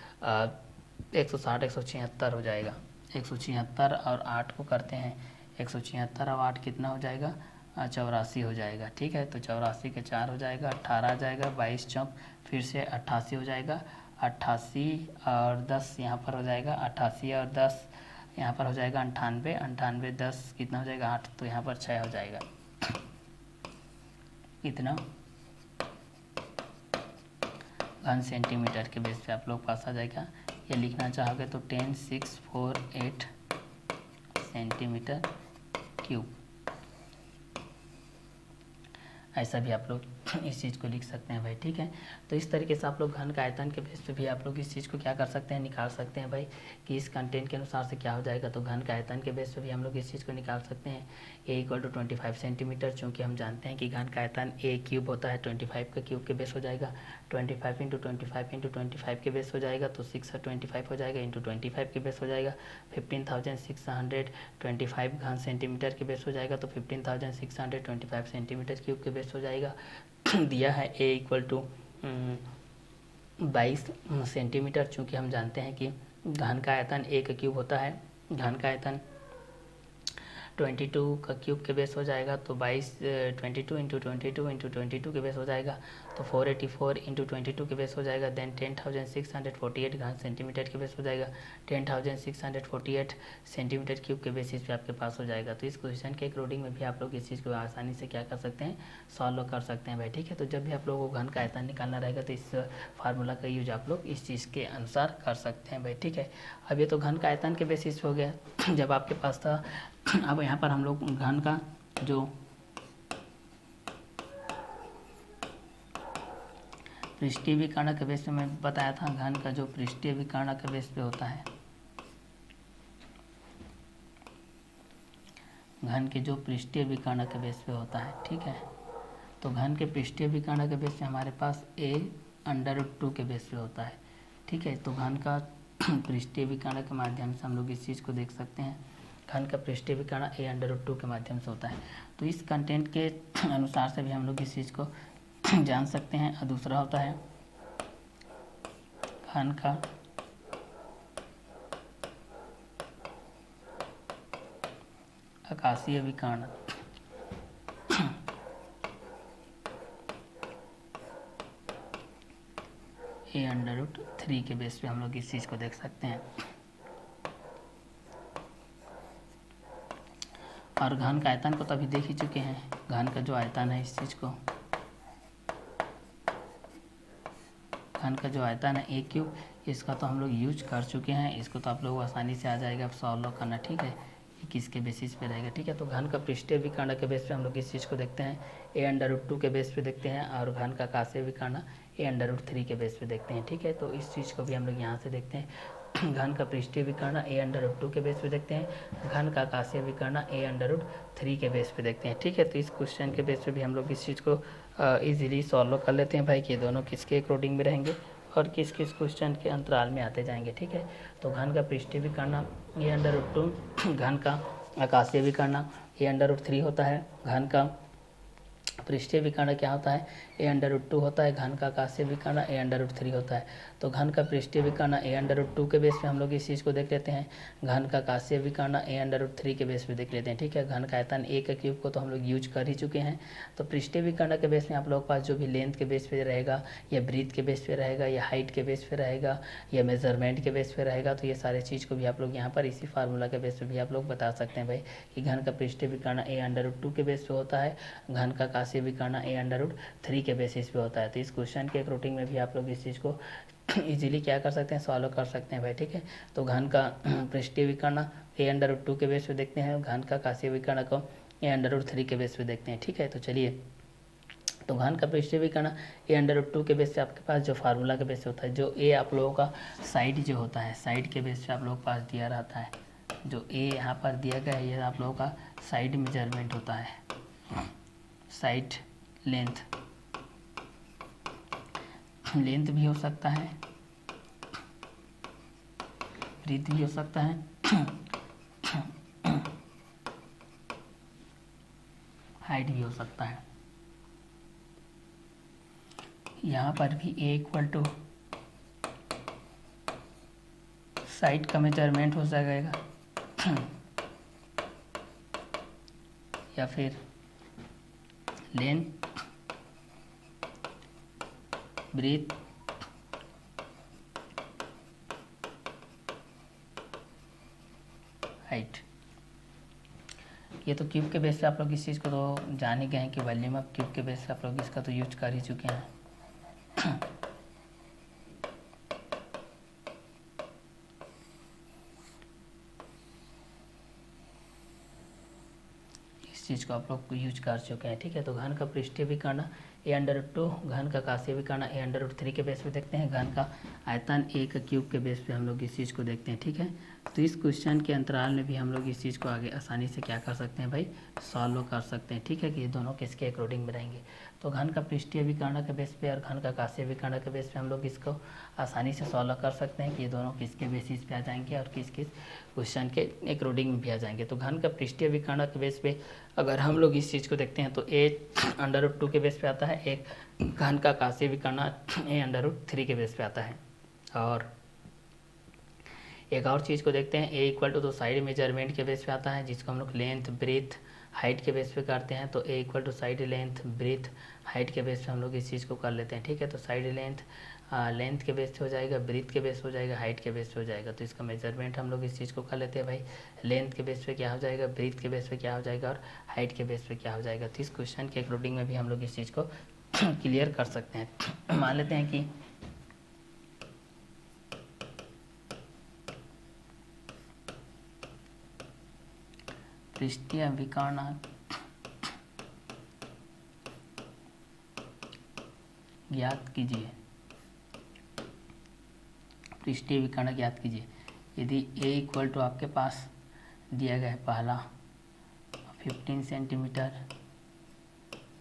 160, 176 हो जाएगा, 176 और 8 को करते हैं, 176 और 8 कितना हो जाएगा, 84 हो जाएगा। ठीक है, तो 84 के 4 हो जाएगा, 18 आ जाएगा, 22 चौक फिर से 88 हो जाएगा, 88 और 10 यहाँ पर हो जाएगा, 88 और 10 यहाँ पर हो जाएगा 98, 98 10 कितना हो जाएगा, 8, तो यहाँ पर 6 हो जाएगा। इतना घन सेंटीमीटर के बेस पे आप लोग पास आ जाएगा। ये लिखना चाहोगे तो 10648 सेंटीमीटर क्यूब, ऐसा भी आप लोग इस चीज़ को लिख सकते हैं भाई। ठीक है, तो इस तरीके से आप लोग घन का आयतन के बेस पे भी आप लोग इस चीज़ को क्या कर सकते हैं, निकाल सकते हैं भाई कि इस कंटेंट के अनुसार से क्या हो जाएगा। तो घन का आयतन के बेस पे भी हम लोग इस चीज़ को निकाल सकते हैं, a इक्वल टू 25 सेंटीमीटर। चूँकि हम जानते हैं कि घन का आयतन a क्यूब होता है, 25 का क्यूब के बेस हो जाएगा, 25 इंटू 25 इंटू 25 के बेस हो जाएगा, तो 6 और 25 हो जाएगा, इंटू 25 के बेस हो जाएगा 15,625 घन सेंटीमीटर के बेस हो जाएगा, तो 15,625 सेंटीमीटर क्यूब के बेस हो जाएगा। दिया है a इक्वल टू 22 सेंटीमीटर। चूँकि हम जानते हैं कि घन का आयतन a का क्यूब होता है, घन का आयतन 22 का क्यूब के बेस हो जाएगा, तो 22 इंटू 22 के बेस हो जाएगा, तो 484 इंटू 22 के बेस हो जाएगा, देन 10,648 घन सेंटीमीटर के बेस हो जाएगा, 10,648 सेंटीमीटर क्यूब के बेसिस पे आपके पास हो जाएगा। तो इस क्वेश्चन के अकॉर्डिंग में भी आप लोग इस चीज़ को आसानी से क्या कर सकते हैं, सॉल्व कर सकते हैं भाई। ठीक है, तो जब भी आप लोगों को घन का आयतन निकालना रहेगा तो इस फार्मूला का यूज आप लोग इस चीज़ के अनुसार कर सकते हैं भाई। ठीक है, अब ये तो घन का आयतन के बेसिस हो गया जब आपके पास था। अब यहाँ पर हम लोग घन का जो पृष्ठीय विकर्ण के बेस पे मैं बताया था, घन का जो पृष्ठीय विकर्ण के बेस पे होता है, घन के जो पृष्ठीय विकर्ण के बेस पे होता है, ठीक है, तो घन के पृष्ठीय विकर्ण के बेस पे हमारे पास a√2 के बेस पे होता है, ठीक है। तो घन का पृष्ठीय विकर्ण के माध्यम से हम लोग इस चीज़ को देख सकते हैं, घन का पृष्ठीय विकर्ण a√2 के माध्यम से होता है। तो इस कंटेंट के अनुसार से भी हम लोग इस चीज़ को जान सकते हैं। और दूसरा होता है घन का आकाशीय विकर्ण, a√3 के बेस पे हम लोग इस चीज़ को देख सकते हैं। और घन का आयतन को तो अभी देख ही चुके हैं, घन का जो आयतन है इस चीज़ को, घन का जो आयतन है a³, इसका तो हम लोग यूज कर चुके हैं, इसको तो आप लोग आसानी से आ जाएगा, अब सॉल्व करना, ठीक है, किसके बेसिस पे रहेगा, ठीक है। तो घन का पृष्ठीय विकर्ण के बेस पे हम लोग इस चीज़ को देखते हैं, a√2 के बेस पे देखते हैं, और घन का आकाशीय विकर्ण a√3 के बेस पे देखते हैं, ठीक है। तो इस चीज़ को भी हम लोग यहाँ से देखते हैं, घन का पृष्ठीय विकर्ण a√2 के बेस पे देखते हैं, घन का आकाशीय विकर्ण a√3 के बेस पे देखते हैं, ठीक है। तो इस क्वेश्चन के बेस पे भी हम लोग इस चीज़ को इजीली सॉल्व कर लेते हैं भाई, कि ये दोनों किसके अकॉर्डिंग में रहेंगे और किस किस क्वेश्चन के अंतराल में आते जाएंगे, ठीक है। तो घन का पृष्ठीय विकर्ण a√2, घन का आकाशीय विकर्ण a√3 होता है, घन का पृष्ठीय विकर्ण क्या होता है, a√2 होता है, घन का आकाशीय विकर्ण a√3 होता है। तो घन का पृष्ठीय विकर्ण a√2 के बेस पे हम लोग इस चीज़ को देख लेते हैं, घन का आकाशीय विकर्ण a√3 के बेस पे देख लेते हैं, ठीक है। घन का आयतन a³ को तो हम लोग यूज कर ही चुके हैं। तो पृष्ठीय विकर्ण के बेस में आप लोग के पास जो भी लेंथ के बेस पे रहेगा, या ब्रीथ के बेस पे रहेगा, या हाइट के बेस पे रहेगा, या मेजरमेंट के बेस पे रहेगा, तो ये सारे चीज़ को भी आप लोग यहाँ पर इसी फार्मूला के बेस पे भी आप लोग बता सकते हैं भाई, कि घन का पृष्ठीय विकर्ण a√2 के बेस पे होता है, घन का आकाशीय विकर्ण a√3 के बेसिस पे होता है। तो इस क्वेश्चन के अकॉर्डिंग में भी आप लोग इस चीज़ को इजीली क्या कर सकते हैं, सॉल्व कर सकते हैं भाई, ठीक है। तो घन का पृष्ठीय विकर्ण a√2 के बेस पे देखते हैं, घन का आकाशीय विकर्ण को a√3 के बेस पे देखते हैं, ठीक है। तो चलिए, तो घन का पृष्ठीय विकर्ण a√2 के बेस पे आपके पास जो फार्मूला के बेस पे होता है, जो a आप लोगों का साइड जो होता है, साइड के बेस पे आप लोगों के पास दिया रहता है, जो a यहाँ पर दिया गया है, ये आप लोगों का साइड मेजरमेंट होता है, साइड लेंथ, लेंथ भी हो सकता है, ब्रीथ भी हो सकता है, हाइट भी हो सकता है। यहाँ पर भी a = साइड का मेजरमेंट हो जाएगा, या फिर लेंथ, ब्रीथ, हाइट। ये तो क्यूब के बेस पे आप लोग इस चीज़ को तो जान ही गए हैं कि वॉल्यूम ऑफ क्यूब के बेस पे आप लोग इसका तो यूज कर ही चुके हैं। इस चीज़ को आप लोग यूज कर चुके हैं, ठीक है। तो घन का पृष्ठीय विकर्ण a√2, घन का आकाशीय विकर्ण a√3 के बेस पे देखते हैं, घन का आयतन a³ के बेस पे हम लोग इस चीज़ को देखते हैं, ठीक है। तो इस क्वेश्चन के अंतराल में भी हम लोग इस चीज़ को आगे आसानी से क्या कर सकते हैं भाई, सॉल्व कर सकते हैं, ठीक है, कि ये दोनों किसके अकॉर्डिंग में रहेंगे। तो घन का पृष्ठीय विकर्ण के बेस पे और घन का आकाशीय विकर्ण के बेस पे हम लोग इसको आसानी से सॉल्व कर सकते हैं, कि ये दोनों किसके बेसिस पे आ जाएंगे और किस किस क्वेश्चन के अकॉर्डिंग में भी आ जाएंगे। तो घन का पृष्ठीय विकर्ण के बेस पे अगर हम लोग इस चीज़ को देखते हैं, तो a√2 के बेस पे आता है, एक घन का आकाशीय विकर्ण a√3 के बेस पे आता है। और एक और चीज़ को देखते हैं, a = तो साइड मेजरमेंट के बेस पे आता है, जिसको हम लोग लेंथ, ब्रीथ, हाइट के बेस पे करते हैं। तो a = side length, breadth, height के बेस पे हम लोग इस चीज़ को कर लेते हैं, ठीक है। तो साइड लेंथ लेंथ के बेस पे हो जाएगा, ब्रीथ के बेस पे हो जाएगा, हाइट के बेस पे हो जाएगा। तो इसका मेजरमेंट हम लोग इस चीज़ को कर लेते हैं भाई, लेंथ के बेस पे क्या हो जाएगा, ब्रीथ के बेस पे क्या हो जाएगा, और हाइट के बेस पे क्या हो जाएगा। तो इस क्वेश्चन के अकॉर्डिंग में भी हम लोग इस चीज़ को क्लियर कर सकते हैं। मान लेते हैं कि पृष्ठीय विकर्ण ज्ञात कीजिए, पृष्ठीय विकर्ण ज्ञात कीजिए। यदि a = आपके पास दिया गया है पहला 15 सेंटीमीटर,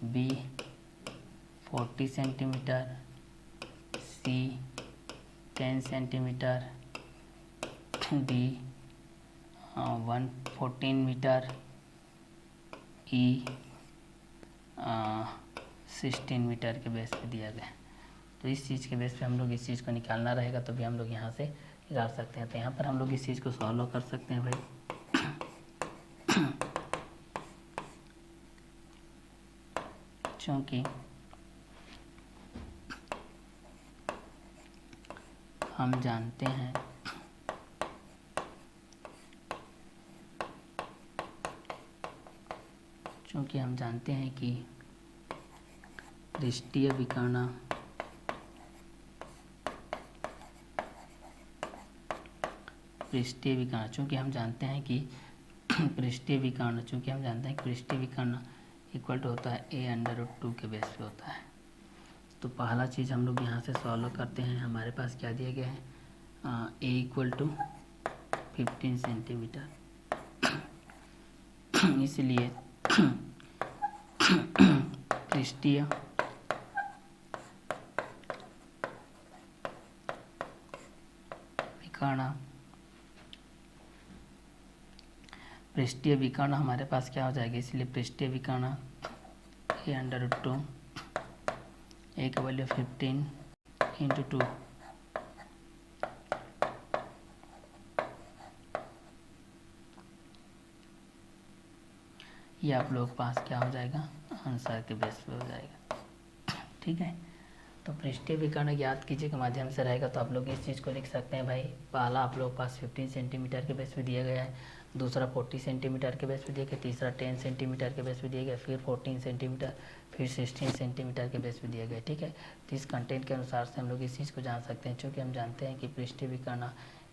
b 40 सेंटीमीटर, सी 10 सेंटीमीटर, डी 114 मीटर, ई 16 मीटर के बेस पे दिया गया। तो इस चीज़ के बेस पे हम लोग इस चीज़ को निकालना रहेगा, तो भी हम लोग यहाँ से निकाल सकते हैं। तो यहाँ पर हम लोग इस चीज़ को सॉल्व कर सकते हैं भाई। चूँकि हम जानते हैं कि पृष्ठीय विकर्ण चूँकि हम जानते हैं कि पृष्ठीय विकर्ण इक्वल टू होता है a√2 के बेस पे होता है। तो पहला चीज़ हम लोग यहाँ से सॉल्व करते हैं। हमारे पास क्या दिया गया है, a इक्वल टू 15 सेंटीमीटर। इसलिए पृष्ठीय विकर्ण हमारे पास क्या हो जाएगा, इसलिए पृष्ठीय विकर्ण a√2, a का वैल्यू 15 इंटू 2, ये आप लोग पास क्या हो जाएगा, आंसर के बेस पे हो जाएगा। ठीक है, तो पृष्ठीय विकर्ण ज्ञात कीजिए के माध्यम से रहेगा। तो आप लोग इस चीज़ को लिख सकते हैं भाई। पहला आप लोग पास 15 सेंटीमीटर के बेस पे दिया गया है, दूसरा 40 सेंटीमीटर के बेस पे दिया गया, तीसरा 10 सेंटीमीटर के बेस पे दिया गया, फिर 14 सेंटीमीटर, फिर 16 सेंटीमीटर के बेस पे दिया गया। ठीक है, तो इस कंटेंट के अनुसार से हम लोग इस चीज़ को जान सकते हैं। चूँकि हम जानते हैं कि पृष्ठीय विकर्ण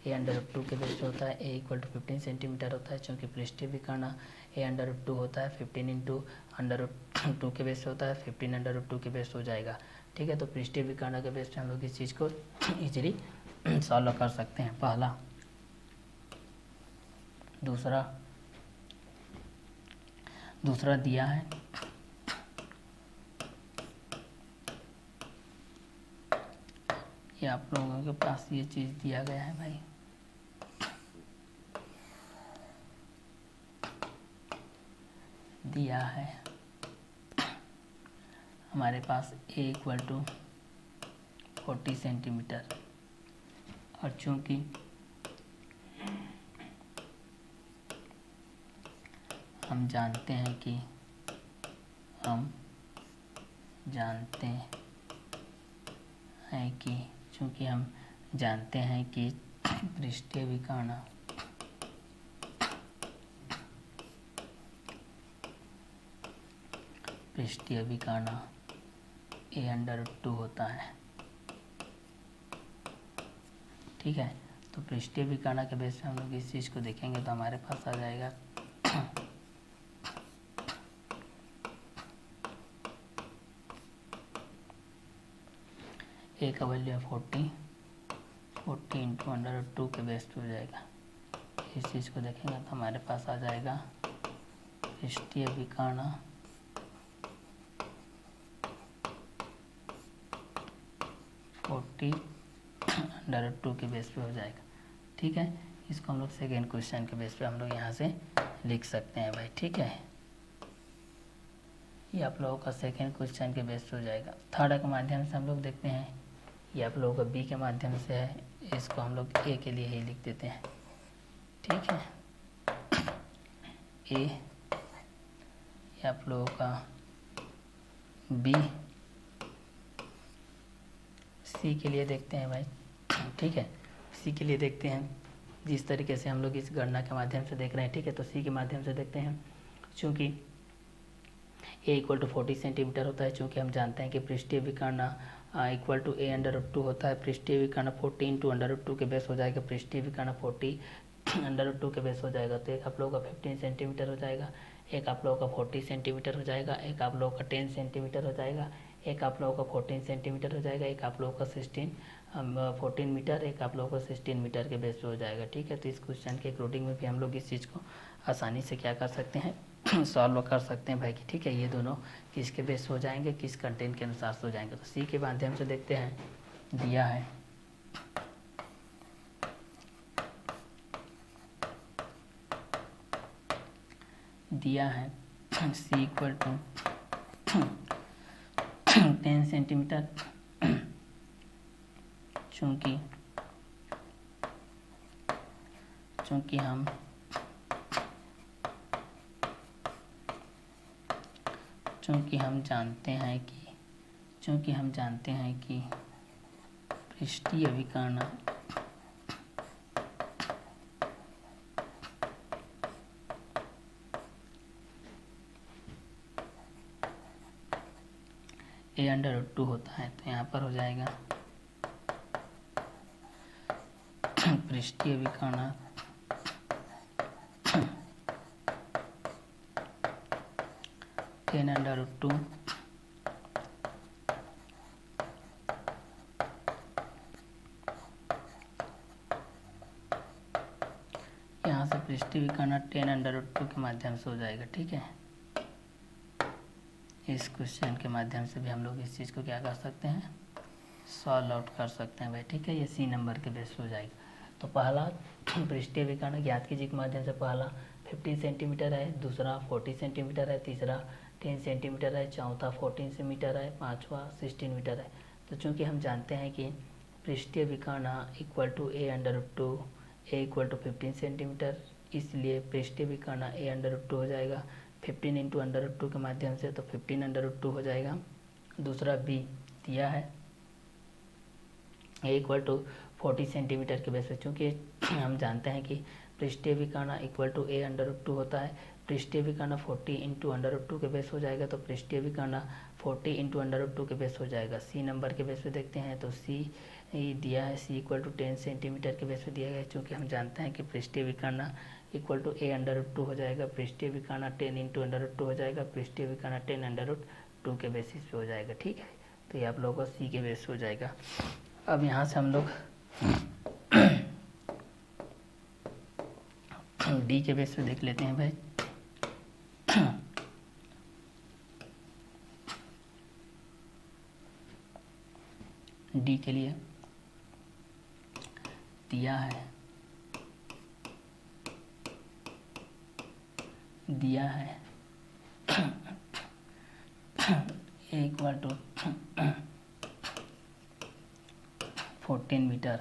a√2 के बेस पे होता है, a इक्वल टू 15 सेंटीमीटर होता है। चूँकि पृष्ठीय विकर्ण a√2 होता है, 15 इंटू √2 के बेस पे होता है, 15 √2 के बेस हो जाएगा। ठीक है, तो पृष्ठीय विकर्ण के बेस पे हम लोग इस चीज़ को इजीली सॉल्व कर सकते हैं। पहला, दूसरा दिया है ये आप लोगों के पास ये चीज़ दिया गया है भाई। दिया है हमारे पास a इक्वल टू 40 सेंटीमीटर, और चूँकि हम जानते हैं कि पृष्ठीय विकर्ण a√2 होता है। ठीक है, तो पृष्ठीय विकर्ण के बेस पे हम लोग इस चीज़ को देखेंगे, तो हमारे पास आ जाएगा a का वैल्यू है 40 इंटू √2 के बेस पे हो जाएगा। इस चीज़ को देखेंगे तो हमारे पास आ जाएगा पृष्ठीय विकर्ण √2 के बेस पे हो जाएगा। ठीक है, इसको हम लोग सेकेंड क्वेश्चन के बेस पे हम लोग यहाँ से लिख सकते हैं भाई। ठीक है, ये आप लोगों का सेकेंड क्वेश्चन के बेस पे हो जाएगा। थर्ड के माध्यम से हम लोग देखते हैं, ये आप लोगों का बी के माध्यम से है, इसको हम लोग ए के लिए ही लिख देते हैं। ठीक है, ए, ये आप लोगों का बी, सी के लिए देखते हैं भाई। ठीक है, सी के लिए देखते हैं जिस तरीके से हम लोग इस गणना के माध्यम से देख रहे हैं। ठीक है, तो सी के माध्यम से देखते हैं। चूँकि a इक्वल टू 40 सेंटीमीटर होता है, चूँकि हम जानते हैं कि पृष्ठीय विकर्ण इक्वल टू a√2 होता है। पृष्ठीय विकर्ण 40 इंटू √2 के बेस हो जाएगा, पृष्ठीय विकर्ण 40 √2 के बेस हो जाएगा। तो एक आप लोगों का 15 सेंटीमीटर हो जाएगा, एक आप लोगों का 40 सेंटीमीटर हो जाएगा, एक आप लोगों का 10 सेंटीमीटर हो जाएगा, एक आप लोगों का 14 सेंटीमीटर हो जाएगा, एक आप लोगों का 14 मीटर, एक आप लोगों को 16 मीटर के बेस पे हो जाएगा। ठीक है, तो इस क्वेश्चन के अकॉर्डिंग में भी हम लोग इस चीज़ को आसानी से क्या कर सकते हैं, सॉल्व कर सकते हैं भाई कि ठीक है ये दोनों किसके बेस हो जाएंगे, किस कंटेंट के अनुसार से हो जाएंगे। तो सी के माध्यम से देखते हैं, दिया है सी इक्वल टू 10 सेंटीमीटर। चूँकि हम जानते हैं कि पृष्ठीय विकर्ण a/√2 होता है, तो यहाँ पर हो जाएगा पृष्ठीय विकर्ण tan√2 यहाँ से पृष्ठीय विकर्ण tan√2 के माध्यम से हो जाएगा। ठीक है, इस क्वेश्चन के माध्यम से भी हम लोग इस चीज़ को क्या कर सकते हैं, सॉल्व आउट कर सकते हैं भाई। ठीक है, ये सी नंबर के बेस हो जाएगा। तो पहला पृष्ठीय विकर्ण ज्ञात कीजिए के माध्यम से पहला 50 सेंटीमीटर है, दूसरा 40 सेंटीमीटर है, तीसरा 10 सेंटीमीटर है, चौथा 14 मीटर है, पाँचवा 16 मीटर है। तो चूँकि हम जानते हैं कि पृष्ठीय विकर्ण equal to a/√2, a equal to 15 centimetre, इसलिए पृष्ठीय विकर्ण a/√2 हो जाएगा 15 इंटू √2 के माध्यम से, तो 15/2 हो जाएगा। दूसरा बी दिया है a इक्वल टू 40 सेंटीमीटर के बेस पे, चूँकि हम जानते हैं कि पृष्ठीय विकर्ण इक्वल टू a/√2 होता है, पृष्ठीय विकर्ण 40 इंटू √2 के बेस हो जाएगा, तो पृष्ठीय विकर्ण 40 इंटू √2 के बेस हो जाएगा। सी नंबर के बेस पे देखते हैं, तो सी दिया है सी इक्वल टू 10 सेंटीमीटर के बेस पे दिया गया है, चूँकि हम जानते हैं कि पृष्ठीय विकर्ण इक्वल टू a/√2 हो जाएगा, पृष्ठीय विकर्ण 10 इंटू √2 हो जाएगा, पृष्ठीय विकर्ण 10/2 के बेसिस पे हो जाएगा। ठीक है, तो ये आप लोगों को सी के बेस हो जाएगा। अब यहाँ से हम लोग डी के बेस पे देख लेते हैं भाई। डी के लिए दिया है a इक्वल टू 14 मीटर।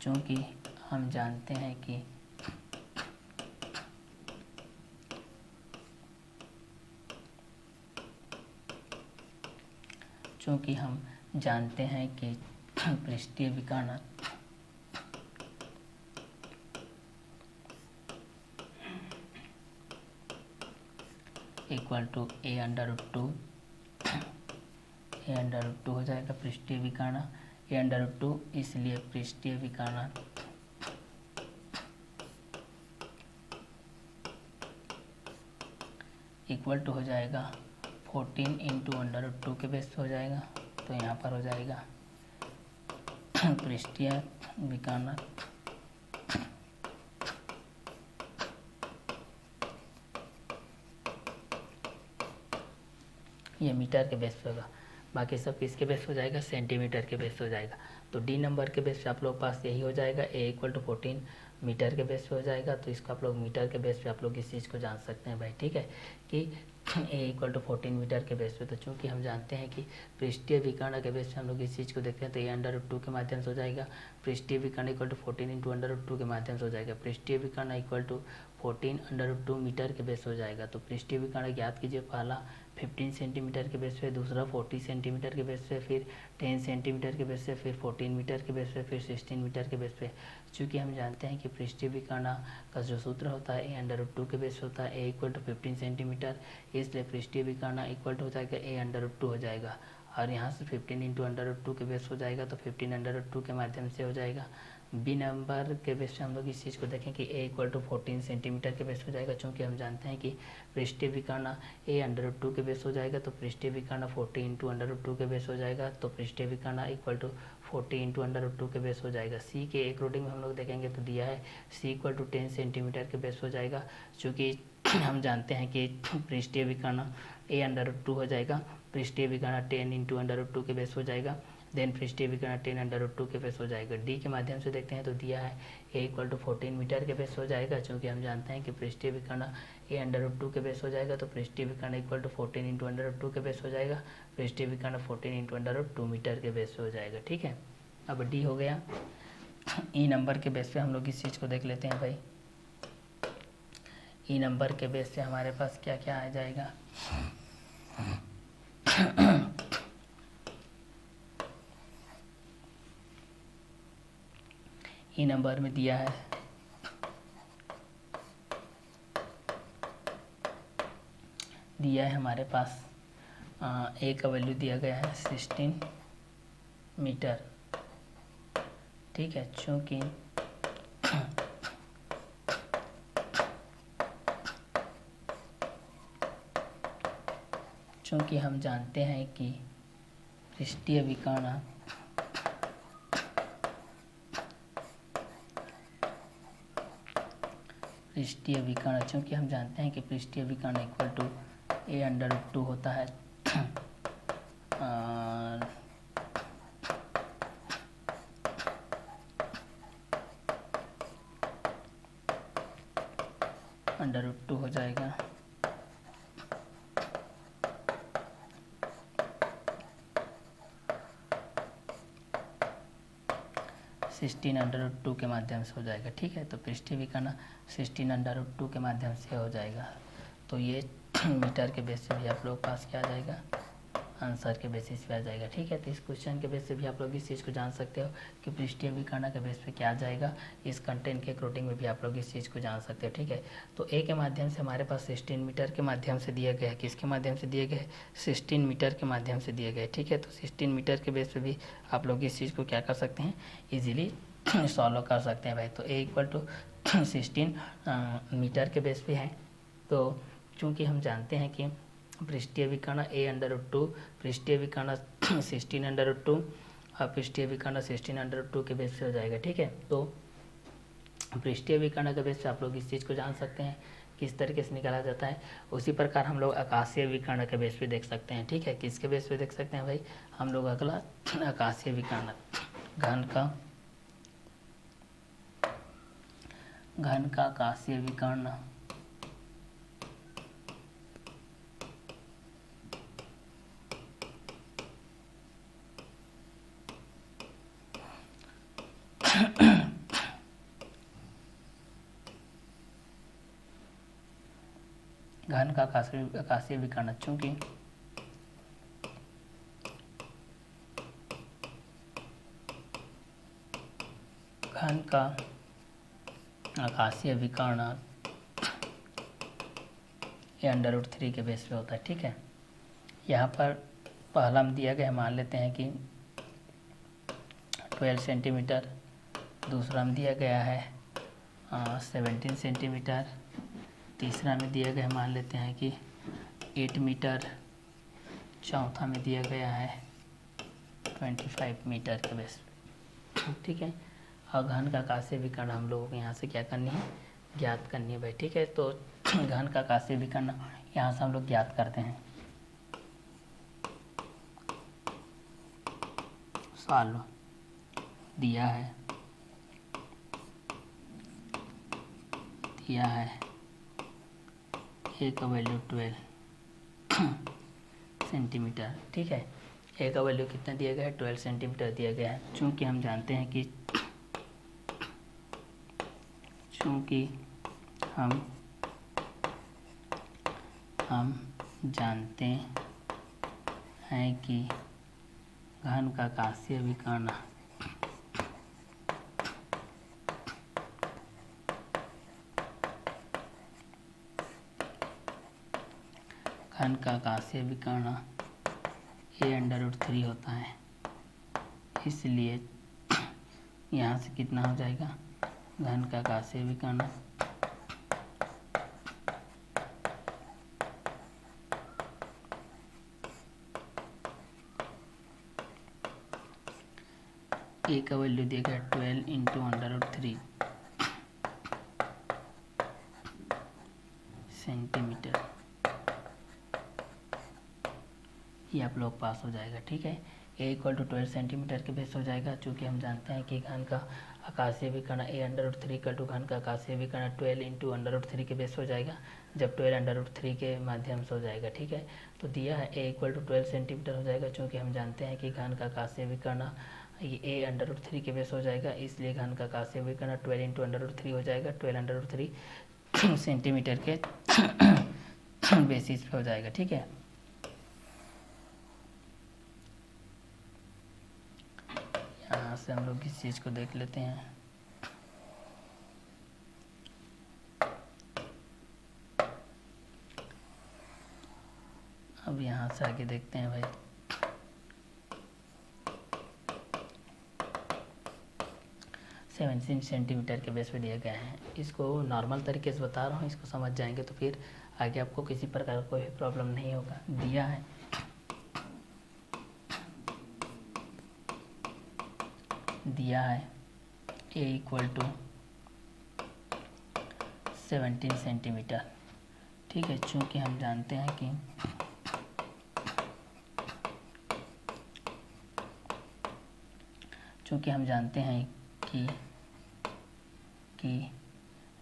चूँकि हम जानते हैं कि पृष्ठीय विकर्ण इक्वल टू a/√2 हो जाएगा, पृष्ठीय विकर्ण a/√2, इसलिए पृष्ठीय विकर्ण इक्वल टू हो जाएगा 14 इंटू √2 के बेस हो जाएगा। तो यहाँ पर हो जाएगा पृष्ठीय विकर्ण ये मीटर के बेस पे होगा, बाकी सब किसके बेस हो जाएगा, सेंटीमीटर के बेस हो जाएगा। तो डी नंबर के बेस पे आप लोग पास यही हो जाएगा, a इक्वल टू 14 मीटर के बेस पे हो जाएगा। तो इसको आप लोग मीटर के बेस पे आप लोग इस चीज़ को जान सकते हैं भाई। ठीक है, कि a इक्वल टू 14 मीटर के बेस पे, तो चूँकि हम जानते हैं कि पृष्ठीय विकर्ण के बेस पे हम लोग इस चीज़ को देखते हैं, तो a/√2 के माध्यम से हो जाएगा, पृष्ठीय विकर्ण इक्वल टू 14 इंटू √2 के माध्यम से हो जाएगा, पृष्ठीय विकर्ण इक्वल टू 14/2 मीटर के बेस हो जाएगा। तो पृष्ठीय विकर्ण ज्ञात कीजिए, पहला 15 सेंटीमीटर के बेस पे, दूसरा 40 सेंटीमीटर के बेस पे, फिर 10 सेंटीमीटर के बेस पे, फिर 14 मीटर के बेस पे, फिर 16 मीटर के बेस पे। चूँकि हम जानते हैं कि पृष्ठीय विकर्ण का जो सूत्र होता है a/√2 के बेस होता है, a इक्वल टू 15 सेंटीमीटर, इसलिए पृष्ठीय विकर्ण इक्वल टू हो जाएगा a/√2 हो जाएगा, और यहाँ से 15 इंटू √2 के बेस हो जाएगा, तो 15/2 के माध्यम से हो जाएगा। बी नंबर के बेस पे हम लोग इस चीज़ को देखें कि a इक्वल टू 14 सेंटीमीटर के बेस हो जाएगा, चूँकि हम जानते हैं कि पृष्ठीय विकर्ण a/√2 के बेस हो जाएगा, तो पृष्ठीय विकर्ण 40 इंटू √2 के बेस हो जाएगा, तो पृष्ठीय विकर्ण equal to 40 into under root 2 के बेस हो जाएगा। सी के एक रूटिंग में हम लोग देखेंगे तो दिया है सी इक्वल टू 10 सेंटीमीटर के बेस हो जाएगा, चूँकि हम जानते हैं कि पृष्ठीय विकर्ण ए अंडर रूट 2 हो जाएगा, पृष्ठीय विकर्ण 10 इंटू अंडर रूट 2 के बेस हो जाएगा, देन पृष्ठीय विकर्ण 10 अंडर रूट 2 के बेस हो जाएगा। डी के माध्यम से देखते हैं तो दिया है ए इक्वल टू 14 मीटर के बेस हो जाएगा, क्योंकि हम जानते हैं कि पृष्ठीय विकर्ण ए अंडर रूट 2 के बेस हो जाएगा, तो पृष्ठीय विकर्ण equal to 14 into under root 2 के बेस हो जाएगा, पृष्ठीय विकर्ण 14 इंटू अंडर रूट 2 मीटर के बेस हो जाएगा। ठीक है, अब डी हो गया। ई नंबर के बेस पे हम लोग इस चीज़ को देख लेते हैं भाई। ई नंबर के बेस पे हमारे पास क्या क्या आ जाएगा। ई नंबर में दिया है हमारे पास ए का वैल्यू दिया गया है 16 मीटर। ठीक है, चूँकि हम जानते हैं कि पृष्ठीय विकर्ण चूँकि हम जानते हैं कि पृष्ठीय विकर्ण equal to A under root 2 होता है, अंडर रूट 2 हो जाएगा। सिक्सटीन अंडर रूट 2 के माध्यम से हो जाएगा। ठीक है, तो पृष्ठीय विकर्ण 16 अंडर रूट 2 के माध्यम से हो जाएगा। तो ये मीटर के बेस से भी आप लोग पास क्या आ जाएगा, आंसर के बेसिस पे आ जाएगा। ठीक है, तो इस क्वेश्चन के बेस से भी आप लोग इस चीज़ को जान सकते हो कि पृष्ठीय विकर्ण के बेस पे क्या आ जाएगा। इस कंटेंट के अकॉर्डिंग में भी आप लोग इस चीज़ को जान सकते हो। ठीक है, तो ए के माध्यम से हमारे पास 16 मीटर के माध्यम से दिया गया है। किसके माध्यम से दिए गए, 16 मीटर के माध्यम से दिए गए। ठीक है, तो 16 मीटर के बेस पे भी आप लोग इस चीज़ को क्या कर सकते हैं, ईजिली सॉल्व कर सकते हैं भाई। तो ए इक्वल टू 16 मीटर के बेस पे है। तो चूँकि हम जानते हैं कि पृष्ठीय विकर्ण ए अंडर रूट 2, पृष्ठीय विकर्ण 16 अंडर रूट 2 और पृष्ठीय विकर्ण 16 अंडर रूट 2 के बेस पे हो जाएगा। ठीक है, तो पृष्ठीय विकर्ण के बेस पे आप लोग इस चीज़ को जान सकते हैं किस तरीके से निकाला जाता है। उसी प्रकार हम लोग आकाशीय विकर्ण के बेस पे देख सकते हैं। ठीक है, किसके बेस पे देख सकते हैं भाई, हम लोग अगला आकाशीय विकर्ण घन का आकाशीय विकर्ण घन का आकाशीय विकर्ण, चूँकि घन का आकाशीय विकर्ण ये अंडर रूट 3 के बेस पे होता है। ठीक है, यहाँ पर पहला में दिया गया, मान लेते हैं कि 12 सेंटीमीटर, दूसरा में दिया गया है 17 सेंटीमीटर, तीसरा में दिया गया मान लेते हैं कि 8 मीटर, चौथा में दिया गया है 25 मीटर के बेस पे। ठीक है, और घन का आकाशीय विकर्ण हम लोगों को यहाँ से क्या करनी है, ज्ञात करनी है भाई। ठीक है, तो घन का आकाशीय विकर्ण यहाँ से हम लोग ज्ञात करते हैं। सॉल्व दिया है ए का वैल्यू 12 सेंटीमीटर। ठीक है, ए का वैल्यू कितना दिया गया है, 12 सेंटीमीटर दिया गया है। चूँकि हम जानते हैं कि घन का आकाशीय विकर्ण ए अंडर रूट 3 होता है, इसलिए यहाँ से कितना हो जाएगा, घन का आकाशीय विकर्ण ए का वैल्यू दिया गया 12 इंटू √3 सेंटीमीटर, ये आप लोग पास हो जाएगा। ठीक है, ए इक्वल टू 12 सेंटीमीटर के बेस हो जाएगा, चूँकि हम जानते हैं कि घन का आकाशीय विकर्ण A√3 इक्वल टू घन का आकाशीय विकर्ण 12 इंटू √3 के बेस हो जाएगा, जब 12 √3 के माध्यम से हो जाएगा। ठीक है, तो दिया है ए इक्वल टू 12 सेंटीमीटर हो जाएगा, चूँकि हम जानते हैं कि घन का आकाशीय विकर्ण ये A√3 के बेस हो जाएगा, इसलिए घन का आकाशीय विकर्ण 12 इंटू √3 हो जाएगा, 12 √3 सेंटीमीटर के बेसिस पे हो जाएगा। ठीक है, यहाँ से हम लोग इस चीज़ को देख लेते हैं। अब यहाँ से आगे देखते हैं भाई। सेवन सेंटीमीटर के बेस पे दिया गया है, इसको नॉर्मल तरीके से बता रहा हूँ, इसको समझ जाएंगे तो फिर आगे आपको किसी प्रकार का कोई भी प्रॉब्लम नहीं होगा। दिया है ए इक्वल टू 17 सेंटीमीटर। ठीक है, चूँकि हम जानते हैं कि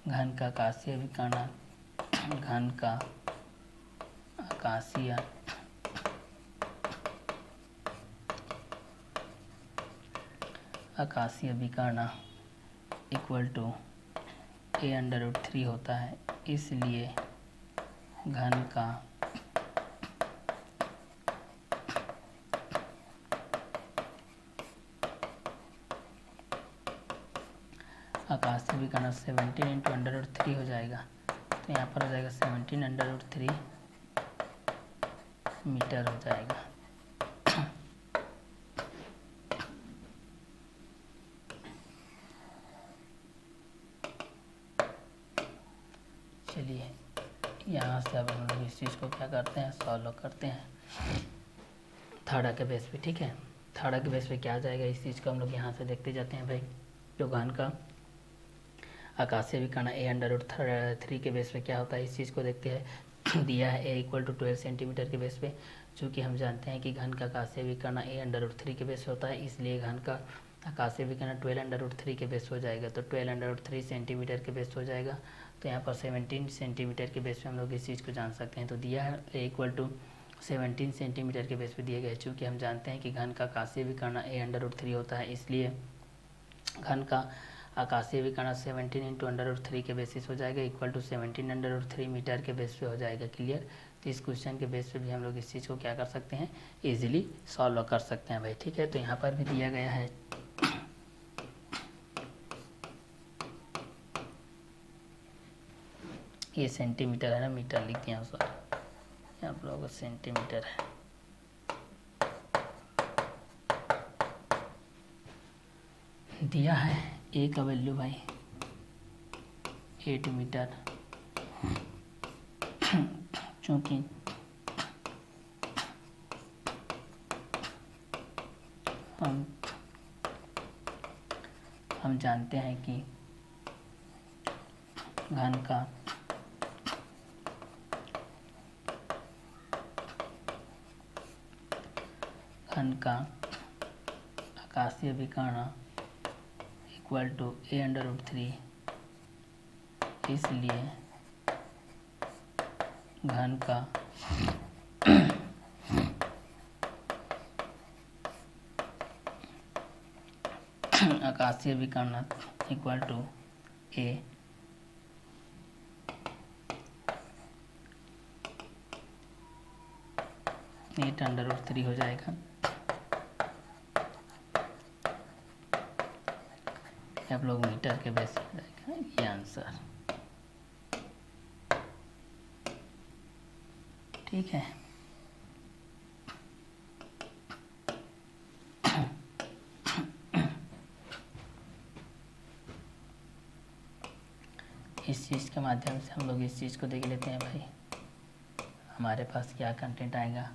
घन का आकाशीय विकर्ण आकाशीय विकर्ण इक्वल टू A√3 होता है, इसलिए घन का आकाशीय विकर्ण 17 इंटू √3 हो जाएगा, तो यहाँ पर हो जाएगा 17 √3 मीटर हो जाएगा। चलिए, यहाँ से अब हम लोग इस चीज़ को क्या करते हैं, सॉल्व करते हैं थर्ड के बेस पे। ठीक है, थर्ड के बेस पे क्या आ जाएगा, इस चीज़ को हम लोग यहाँ से देखते जाते हैं भाई। जो घन का आकाशीय विकर्ण A√3 के बेस पे क्या होता है, इस चीज़ को देखते हैं। दिया है ए इक्वल टू 12 सेंटीमीटर के बेस पे, चूँकि हम जानते हैं कि घन का आकाशीय विकर्ण A√3 के बेस पे होता है, इसलिए घन का आकाशीय विकर्ण 12 √3 के बेस हो जाएगा, तो 12 √3 सेंटीमीटर के बेस हो जाएगा। तो यहाँ पर 17 सेंटीमीटर के बेस पे हम लोग इस चीज़ को जान सकते हैं। तो दिया है ए इक्वल टू 17 सेंटीमीटर के बेस पे दिए गए, चूँकि हम जानते हैं कि घन का आकाशीय विकर्ण A√3 होता है, इसलिए घन का आकाशीय विकर्ण 17 इंटू √3 के बेसिस हो जाएगा, इक्वल टू 17 √3 मीटर के बेस पे हो जाएगा। क्लियर, तो इस क्वेश्चन के बेस पे भी हम लोग इस चीज़ को क्या कर सकते हैं, इजीली सॉल्व कर सकते हैं भाई। ठीक है, तो यहाँ पर भी दिया गया है ये सेंटीमीटर है ना, मीटर लिख दिया सर, आप लोगों को सेंटीमीटर है। दिया है ए का वैल्यू भाई 8 मीटर, चूँकि हम जानते हैं कि घन का आकाशीय विकर्ण इक्वल टू A√3, इसलिए घन का आकाशीय विकर्ण इक्वल टू A 8√3 हो जाएगा। आप लोग मीटर के बेस पे जाएगा ये आंसर। ठीक है, इस चीज़ के माध्यम से हम लोग इस चीज़ को देख लेते हैं भाई, हमारे पास क्या कंटेंट आएगा।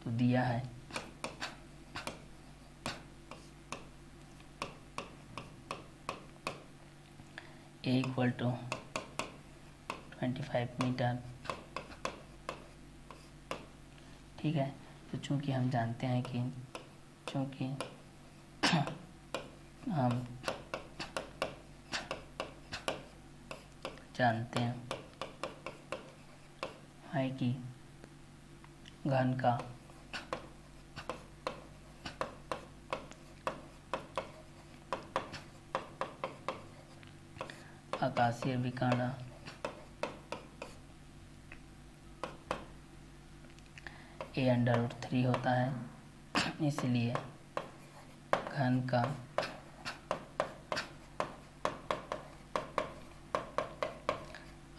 तो दिया है ए इक्वल टू 25 मीटर, ठीक है। तो चूँकि हम जानते हैं कि हम जानते हैं कि घन का आकाशीय विकर्ण a√3 होता है, इसलिए घन का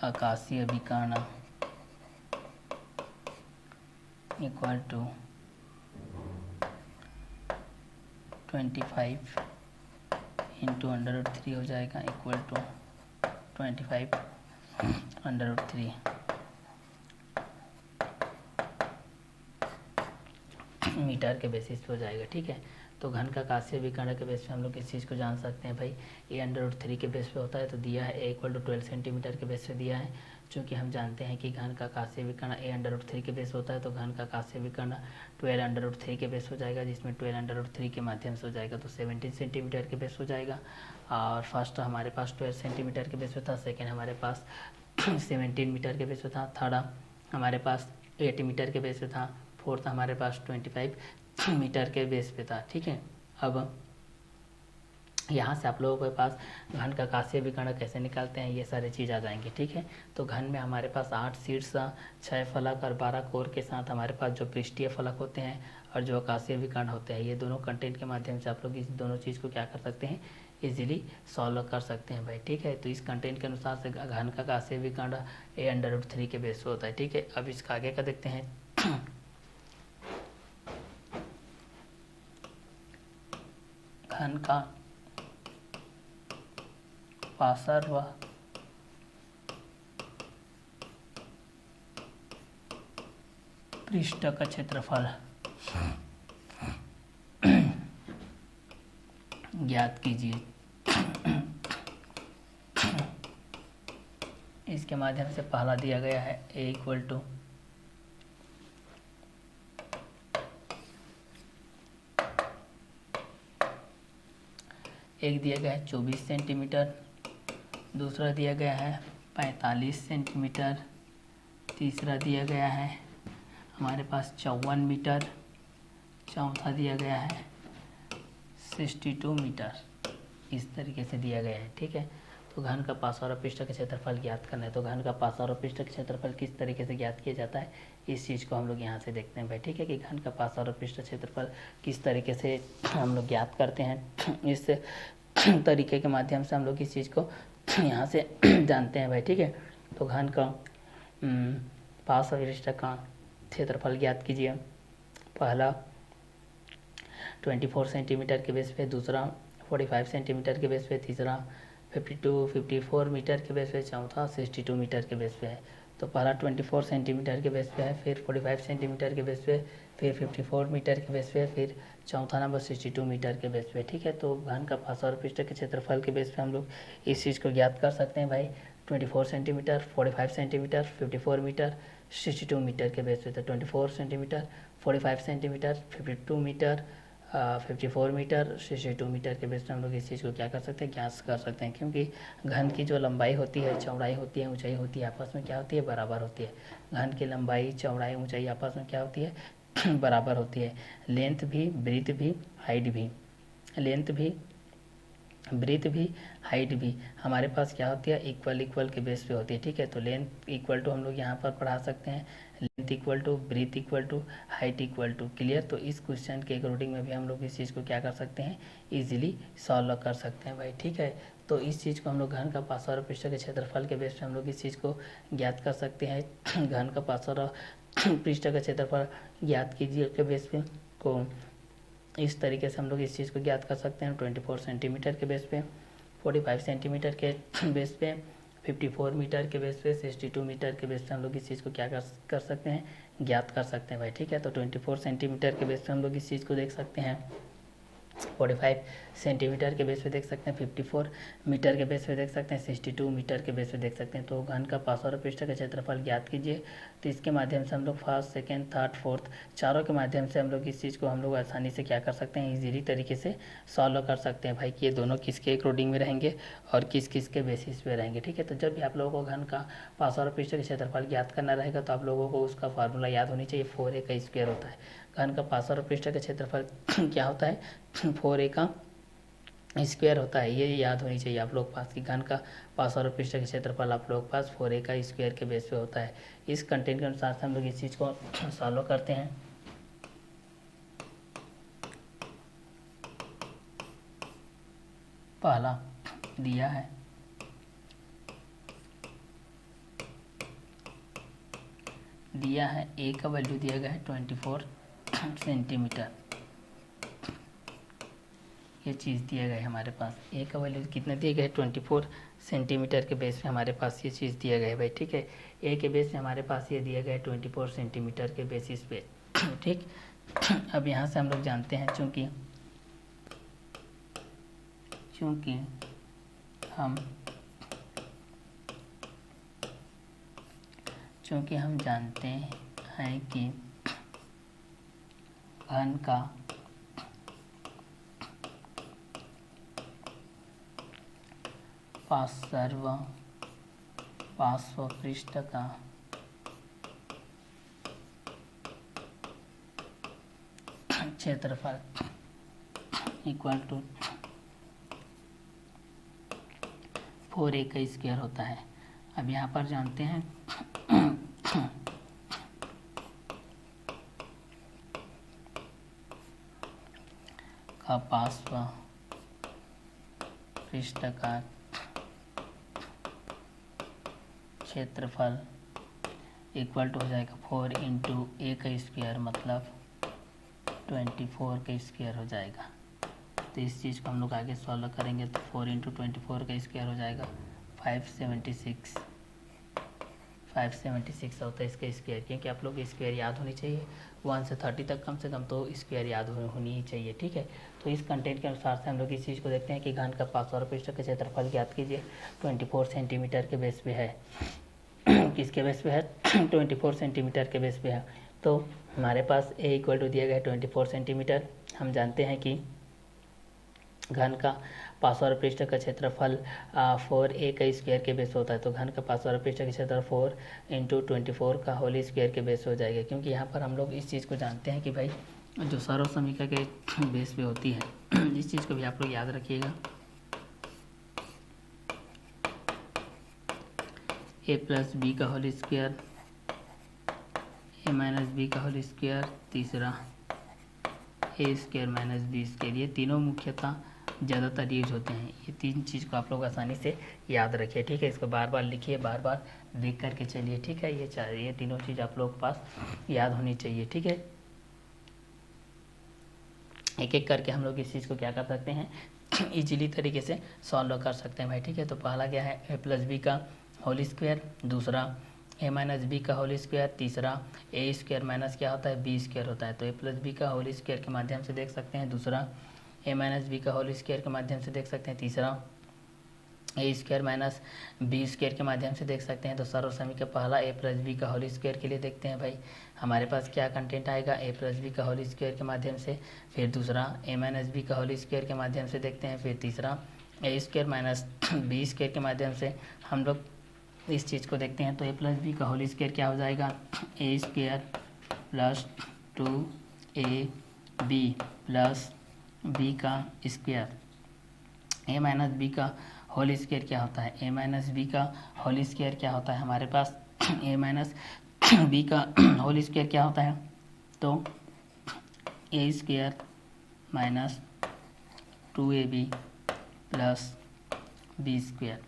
आकाशीय विकर्ण इक्वल टू 25 इंटू √3 हो जाएगा, इक्वल टू 25√3 मीटर के बेसिस पे हो जाएगा, ठीक है। तो घन का आकाशीय विकर्ण के बेस पे हम लोग इस चीज़ को जान सकते हैं भाई, a√3 के बेस पे होता है, तो दिया है a इक्वल टू 12 सेंटीमीटर के बेस पे दिया है। चूँकि हम जानते हैं कि घन का आकाशीय विकर्ण a√3 के बेस होता है, तो घन का आकाशीय विकर्ण 12√3 के बेस हो जाएगा, जिसमें 12√3 के माध्यम से हो जाएगा तो 17 सेंटीमीटर के बेस हो जाएगा। और फर्स्ट हमारे पास 12 सेंटीमीटर के बेस पे था, सेकेंड हमारे पास 17 मीटर के बेस पे था, थर्ड हमारे पास 8 मीटर के बेस पे था, फोर्थ हमारे पास 25 मीटर के बेस पे था, ठीक है। अब यहाँ से आप लोगों के पास घन का आकाशीय विकर्ण कैसे निकालते हैं ये सारी चीज़ आ जाएंगी, ठीक है। तो घन में हमारे पास 8 शीर्ष, 6 फलक और 12 कोर के साथ हमारे पास जो पृष्ठीय फलक होते हैं और जो आकाशीय विकर्ण होते हैं, ये दोनों कंटेंट के माध्यम से आप लोग इस दोनों चीज़ को क्या कर सकते हैं, इजीली सॉल्व कर सकते हैं भाई, ठीक है। तो इस कंटेंट के अनुसार से घन का आकाशीय विकर्ण a√3 के बेस पे होता है, ठीक है। अब इसका आगे का देखते हैं। घन का पार्श्व पृष्ठ का क्षेत्रफल ज्ञात कीजिए। इसके माध्यम से पहला दिया गया है a इक्वल टू एक दिया गया है 24 सेंटीमीटर, दूसरा दिया गया है 45 सेंटीमीटर, तीसरा दिया गया है हमारे पास 54 मीटर, चौथा दिया गया है 62 मीटर, इस तरीके से दिया गया है, ठीक है। तो घन का पार्श्व पृष्ठ का क्षेत्रफल ज्ञात करना है। तो घन का पार्श्व पृष्ठ का क्षेत्रफल किस तरीके से ज्ञात किया जाता है, इस चीज़ को हम लोग यहाँ से देखते हैं भाई, ठीक है। कि घन का पार्श्व पृष्ठ क्षेत्रफल किस तरीके से हम लोग ज्ञात करते हैं, इस तरीके के माध्यम से हम लोग इस चीज़ को यहाँ से जानते हैं भाई, ठीक है। तो घन का पार्श्व पृष्ठ का क्षेत्रफल ज्ञात कीजिए। पहला 24 सेंटीमीटर के बेस पे, दूसरा 45 सेंटीमीटर के बेस पे, तीसरा 54 मीटर के बेस पे, चौथा 62 मीटर के बेस पे है। तो पहला 24 सेंटीमीटर के बेस पे है, फिर 45 सेंटीमीटर के बेस पे, फिर 54 मीटर के बेस पे, फिर चौथा नंबर 62 मीटर के बेस पे, ठीक है। तो घन का पार्श्व पृष्ठ के क्षेत्रफल के बेस पे हम लोग इस चीज़ को ज्ञात कर सकते हैं भाई, 24 सेंटीमीटर, 45 सेंटीमीटर, 54 मीटर, 62 मीटर के बेस पे। तो 24 centimetre, 45 centimetre, 52 metre, 54 metre, 62 metre के बेस पे हम लोग इस चीज़ को क्या कर सकते हैं, ज्ञात कर सकते हैं। क्योंकि घन की जो लंबाई होती है, चौड़ाई होती है, ऊंचाई होती है, आपस में क्या होती है, बराबर होती है। घन की लंबाई, चौड़ाई, ऊंचाई आपस में क्या होती है, बराबर होती है। लेंथ भी, ब्रीथ भी, हाइट भी, लेंथ भी, ब्रीथ भी, हाइट भी हमारे पास क्या होती है, इक्वल के बेस पे होती है, ठीक है। तो लेंथ इक्वल टू हम लोग यहाँ पर पढ़ा सकते हैं, length equal to, breadth equal to, height equal to, clear. तो इस क्वेश्चन के अकॉर्डिंग में भी हम लोग इस चीज़ को क्या कर सकते हैं, इजीली सॉल्व कर सकते हैं भाई, ठीक है। तो इस चीज़ को हम लोग घन का पार्श्व पृष्ठ के क्षेत्रफल के बेस पे हम लोग इस चीज़ को ज्ञात कर सकते हैं। घन का पार्श्व पृष्ठ का क्षेत्रफल ज्ञात कीजिए के बेस पे को इस तरीके से हम लोग इस चीज़ को ज्ञात कर सकते हैं। 24 सेंटीमीटर के बेस पे, 45 सेंटीमीटर के बेस पे, 54 मीटर के बेस पे, 62 मीटर के बेस पे हम लोग इस चीज़ को क्या कर सकते हैं, ज्ञात कर सकते हैं भाई, ठीक है। तो 24 सेंटीमीटर के बेस पे हम लोग इस चीज़ को देख सकते हैं, 45 सेंटीमीटर के बेस पे देख सकते हैं, 54 मीटर के बेस पे देख सकते हैं, 62 मीटर के बेस पे देख सकते हैं। तो घन का पार्श्व पृष्ठ का क्षेत्रफल ज्ञात कीजिए। तो इसके माध्यम से हम लोग फर्स्ट, सेकेंड, थर्ड, फोर्थ चारों के माध्यम से हम लोग इस चीज़ को हम लोग आसानी से क्या कर सकते हैं, ईजीली तरीके से सॉल्व कर सकते हैं भाई कि ये दोनों किसके अकॉर्डिंग में रहेंगे और किस किस के बेसिस पे रहेंगे। ठीक है, तो जब भी आप लोगों को घन का पार्श्व पृष्ठ का क्षेत्रफल ज्ञात करना रहेगा तो आप लोगों को उसका फार्मूला याद होनी चाहिए, 4a का स्क्वायर होता है। घन का पार्श्व पृष्ठ का क्षेत्रफल क्या होता है, 4a का स्क्वायर होता है। ये याद होनी चाहिए आप लोग पास कि घन का पार्श्व पृष्ठ का क्षेत्रफल आप लोग पास 4a का स्क्वायर के बेस पे होता है। इस कंटेंट के अनुसार से हम लोग इस चीज़ को सॉल्व करते हैं। पहला दिया है a का वैल्यू दिया गया है 24 सेंटीमीटर। ये चीज़ दिया गया है हमारे पास, a का वैल्यू कितना दिया गया है 24 सेंटीमीटर के बेस पे हमारे पास ये चीज़ दिया गया है भाई। ठीक है, a के बेस पे हमारे पास ये दिया गया है 24 सेंटीमीटर के बेसिस पे। ठीक, अब यहाँ से हम लोग जानते हैं चूँकि हम जानते हैं कि घन का पार्श्व पृष्ठ का क्षेत्रफल इक्वल टू 4a का स्क्वायर होता है। अब यहाँ पर जानते हैं का पार्श्व पृष्ठ का क्षेत्रफल इक्वल टू हो जाएगा 4 इंटू a का स्क्वायर मतलब 24 का स्क्वायर हो जाएगा। तो इस चीज़ को हम लोग आगे सॉल्व करेंगे तो 4 इंटू 24 का स्क्वायर हो जाएगा 576 होता है इसका स्क्वायर, क्योंकि आप लोग स्क्वायर याद होनी चाहिए 1 से 30 तक कम से कम तो स्क्वायर याद होनी ही चाहिए। ठीक है, तो इस कंटेंट के अनुसार से हम लोग इस चीज़ को देखते हैं कि घन का पार्श्व पृष्ठ का क्षेत्रफल ज्ञात कीजिए। 24 सेंटीमीटर के बेस पे है। किसके बेस पे है 24 सेंटीमीटर के बेस पे है। तो हमारे पास a इक्वल टू दिया गया है 24 सेंटीमीटर। हम जानते हैं कि घन का पार्श्व पृष्ठ का क्षेत्रफल 4a का स्क्वायर के बेस होता है। तो घन का पार्श्व पृष्ठ का क्षेत्रफल 4 इंटू 24 का होल स्क्वायर के बेस हो जाएगा, क्योंकि यहाँ पर हम लोग इस चीज़ को जानते हैं कि भाई जो सर्व समीकरण के बेस पे होती है इस चीज़ को भी आप लोग याद रखिएगा। a प्लस बी का whole square, a minus B का होल स्क्वायर, तीसरा a square minus B square. ये तीनों मुख्यतः ज़्यादातर यूज होते हैं। ये तीन चीज़ को आप लोग आसानी से याद रखिए। ठीक है, इसको बार बार लिखिए, बार बार देख करके चलिए। ठीक है, ये तीनों चीज़ आप लोग के पास याद होनी चाहिए। ठीक है, एक एक करके हम लोग इस चीज़ को क्या कर सकते हैं इजीली तरीके से सॉल्व कर सकते हैं भाई। ठीक है, तो पहला क्या है a प्लस बी का होल स्क्वायर, दूसरा a माइनस बी का होल स्क्वायर, तीसरा a स्क्वायर माइनस क्या होता है b स्क्वायर होता है। तो a प्लस बी का होल स्क्वायर के माध्यम से देख सकते हैं, दूसरा a माइनस बी का होल स्क्वायर के माध्यम से देख सकते हैं, तीसरा a square minus B square के माध्यम से देख सकते हैं। तो सर्व समीकरण पहला a प्लस बी का होल स्क्वायर के लिए देखते हैं भाई, हमारे पास क्या कंटेंट आएगा a प्लस बी का होल स्क्वायर के माध्यम से, फिर दूसरा a माइनस बी का होल स्क्वायर के माध्यम से देखते हैं, फिर तीसरा a square minus B square के माध्यम से हम लोग इस चीज़ को देखते हैं। तो a प्लस बी का होल स्क्वायर क्या हो जाएगा a square plus 2ab plus b का स्क्वायर। a माइनस बी का होल स्क्वायर क्या होता है, a माइनस बी का होल स्क्वायर क्या होता है हमारे पास a माइनस बी का होल स्क्वायर क्या होता है, तो a square minus 2ab plus B square.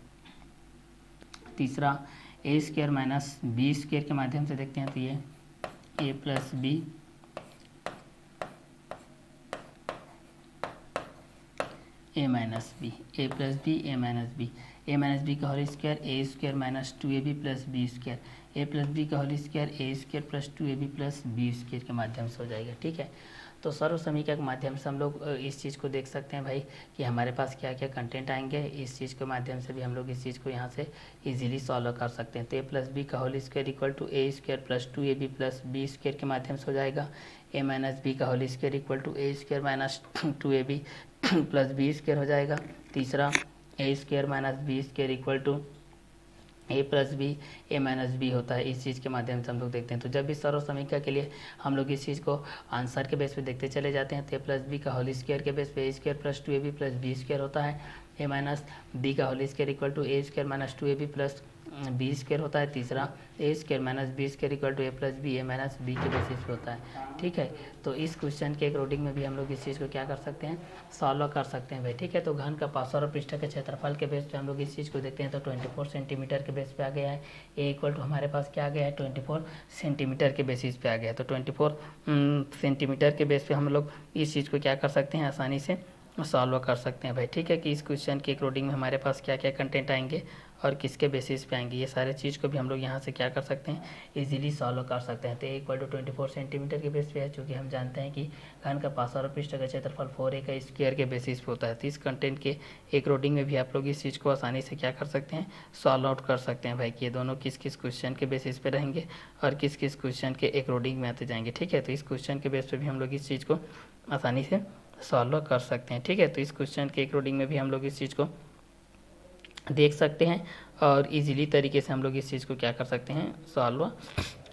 तीसरा a square minus B square के माध्यम से देखते हैं, तो ये a plus B a minus B, a plus B a minus B का whole square a square minus 2ab plus B square, a plus B का whole square a square plus 2ab plus B square के माध्यम से हो जाएगा। ठीक है, तो सर्व समीकरण के माध्यम से हम लोग इस चीज़ को देख सकते हैं भाई कि हमारे पास क्या क्या कंटेंट आएंगे। इस चीज़ के माध्यम से भी हम लोग इस चीज़ को यहाँ से इजीली सॉल्व कर सकते हैं। तो ए प्लस बी का whole square equal to A square plus 2ab plus B square के माध्यम से हो जाएगा। ए माइनस बी का whole square equal to A square minus 2ab plus B square हो जाएगा। तीसरा ए square minus B square equal to A plus B A minus B होता है। इस चीज़ के माध्यम से हम लोग देखते हैं। तो जब भी सर्व समीकरण के लिए हम लोग इस चीज़ को आंसर के बेस पे देखते चले जाते हैं। तो ए प्लस बी का होल स्क्वायर के बेस पे A square plus 2ab plus B square होता है। ए माइनस बी का whole square equal to A square minus 2ab plus B square होता है। तीसरा ए square minus B square equal to A plus B A minus B के बेसिस पे होता है। ठीक है, तो इस क्वेश्चन के अकॉर्डिंग में भी हम लोग इस चीज़ को क्या कर सकते हैं, सॉल्व कर सकते हैं भाई। ठीक है, तो घन का पार्श्व और पृष्ठ के क्षेत्रफल के बेस पे हम लोग इस चीज़ को देखते हैं। तो 24 सेंटीमीटर के बेस पे आ गया है। ए इक्वल टू हमारे पास क्या आ गया है, 24 सेंटीमीटर के बेसिस पे आ गया है। तो 24 सेंटीमीटर के बेस पे हम लोग इस चीज़ को क्या कर सकते हैं, आसानी से सॉल्व कर सकते हैं भाई। ठीक है, कि इस क्वेश्चन के अकॉर्डिंग में हमारे पास क्या क्या कंटेंट आएंगे और किसके बेसिस पे आएंगे, ये सारे चीज़ को भी हम लोग यहाँ से क्या कर सकते हैं, इजीली सॉल्व कर सकते हैं। तो ए इक्वल टू 24 सेंटीमीटर के बेस पे है, चूँकि हम जानते हैं कि घन का पार्श्व और पृष्ठ का क्षेत्रफल 4a का स्क्वायर के बेसिस पे होता है। तो इस कंटेंट के अकॉर्डिंग में भी आप लोग इस चीज़ को आसानी से क्या कर सकते हैं, सॉल्व आउट कर सकते हैं भाई, कि ये दोनों किस किस क्वेश्चन के बेसिस पे रहेंगे और किस किस क्वेश्चन के अकॉर्डिंग में आते जाएंगे। ठीक है, तो इस क्वेश्चन के बेस पे भी हम लोग इस चीज़ को आसानी से सॉल्व कर सकते हैं। ठीक है, तो इस क्वेश्चन के अकॉर्डिंग में भी हम लोग इस चीज़ को देख सकते हैं और इजीली तरीके से हम लोग इस चीज़ को क्या कर सकते हैं, सॉल्व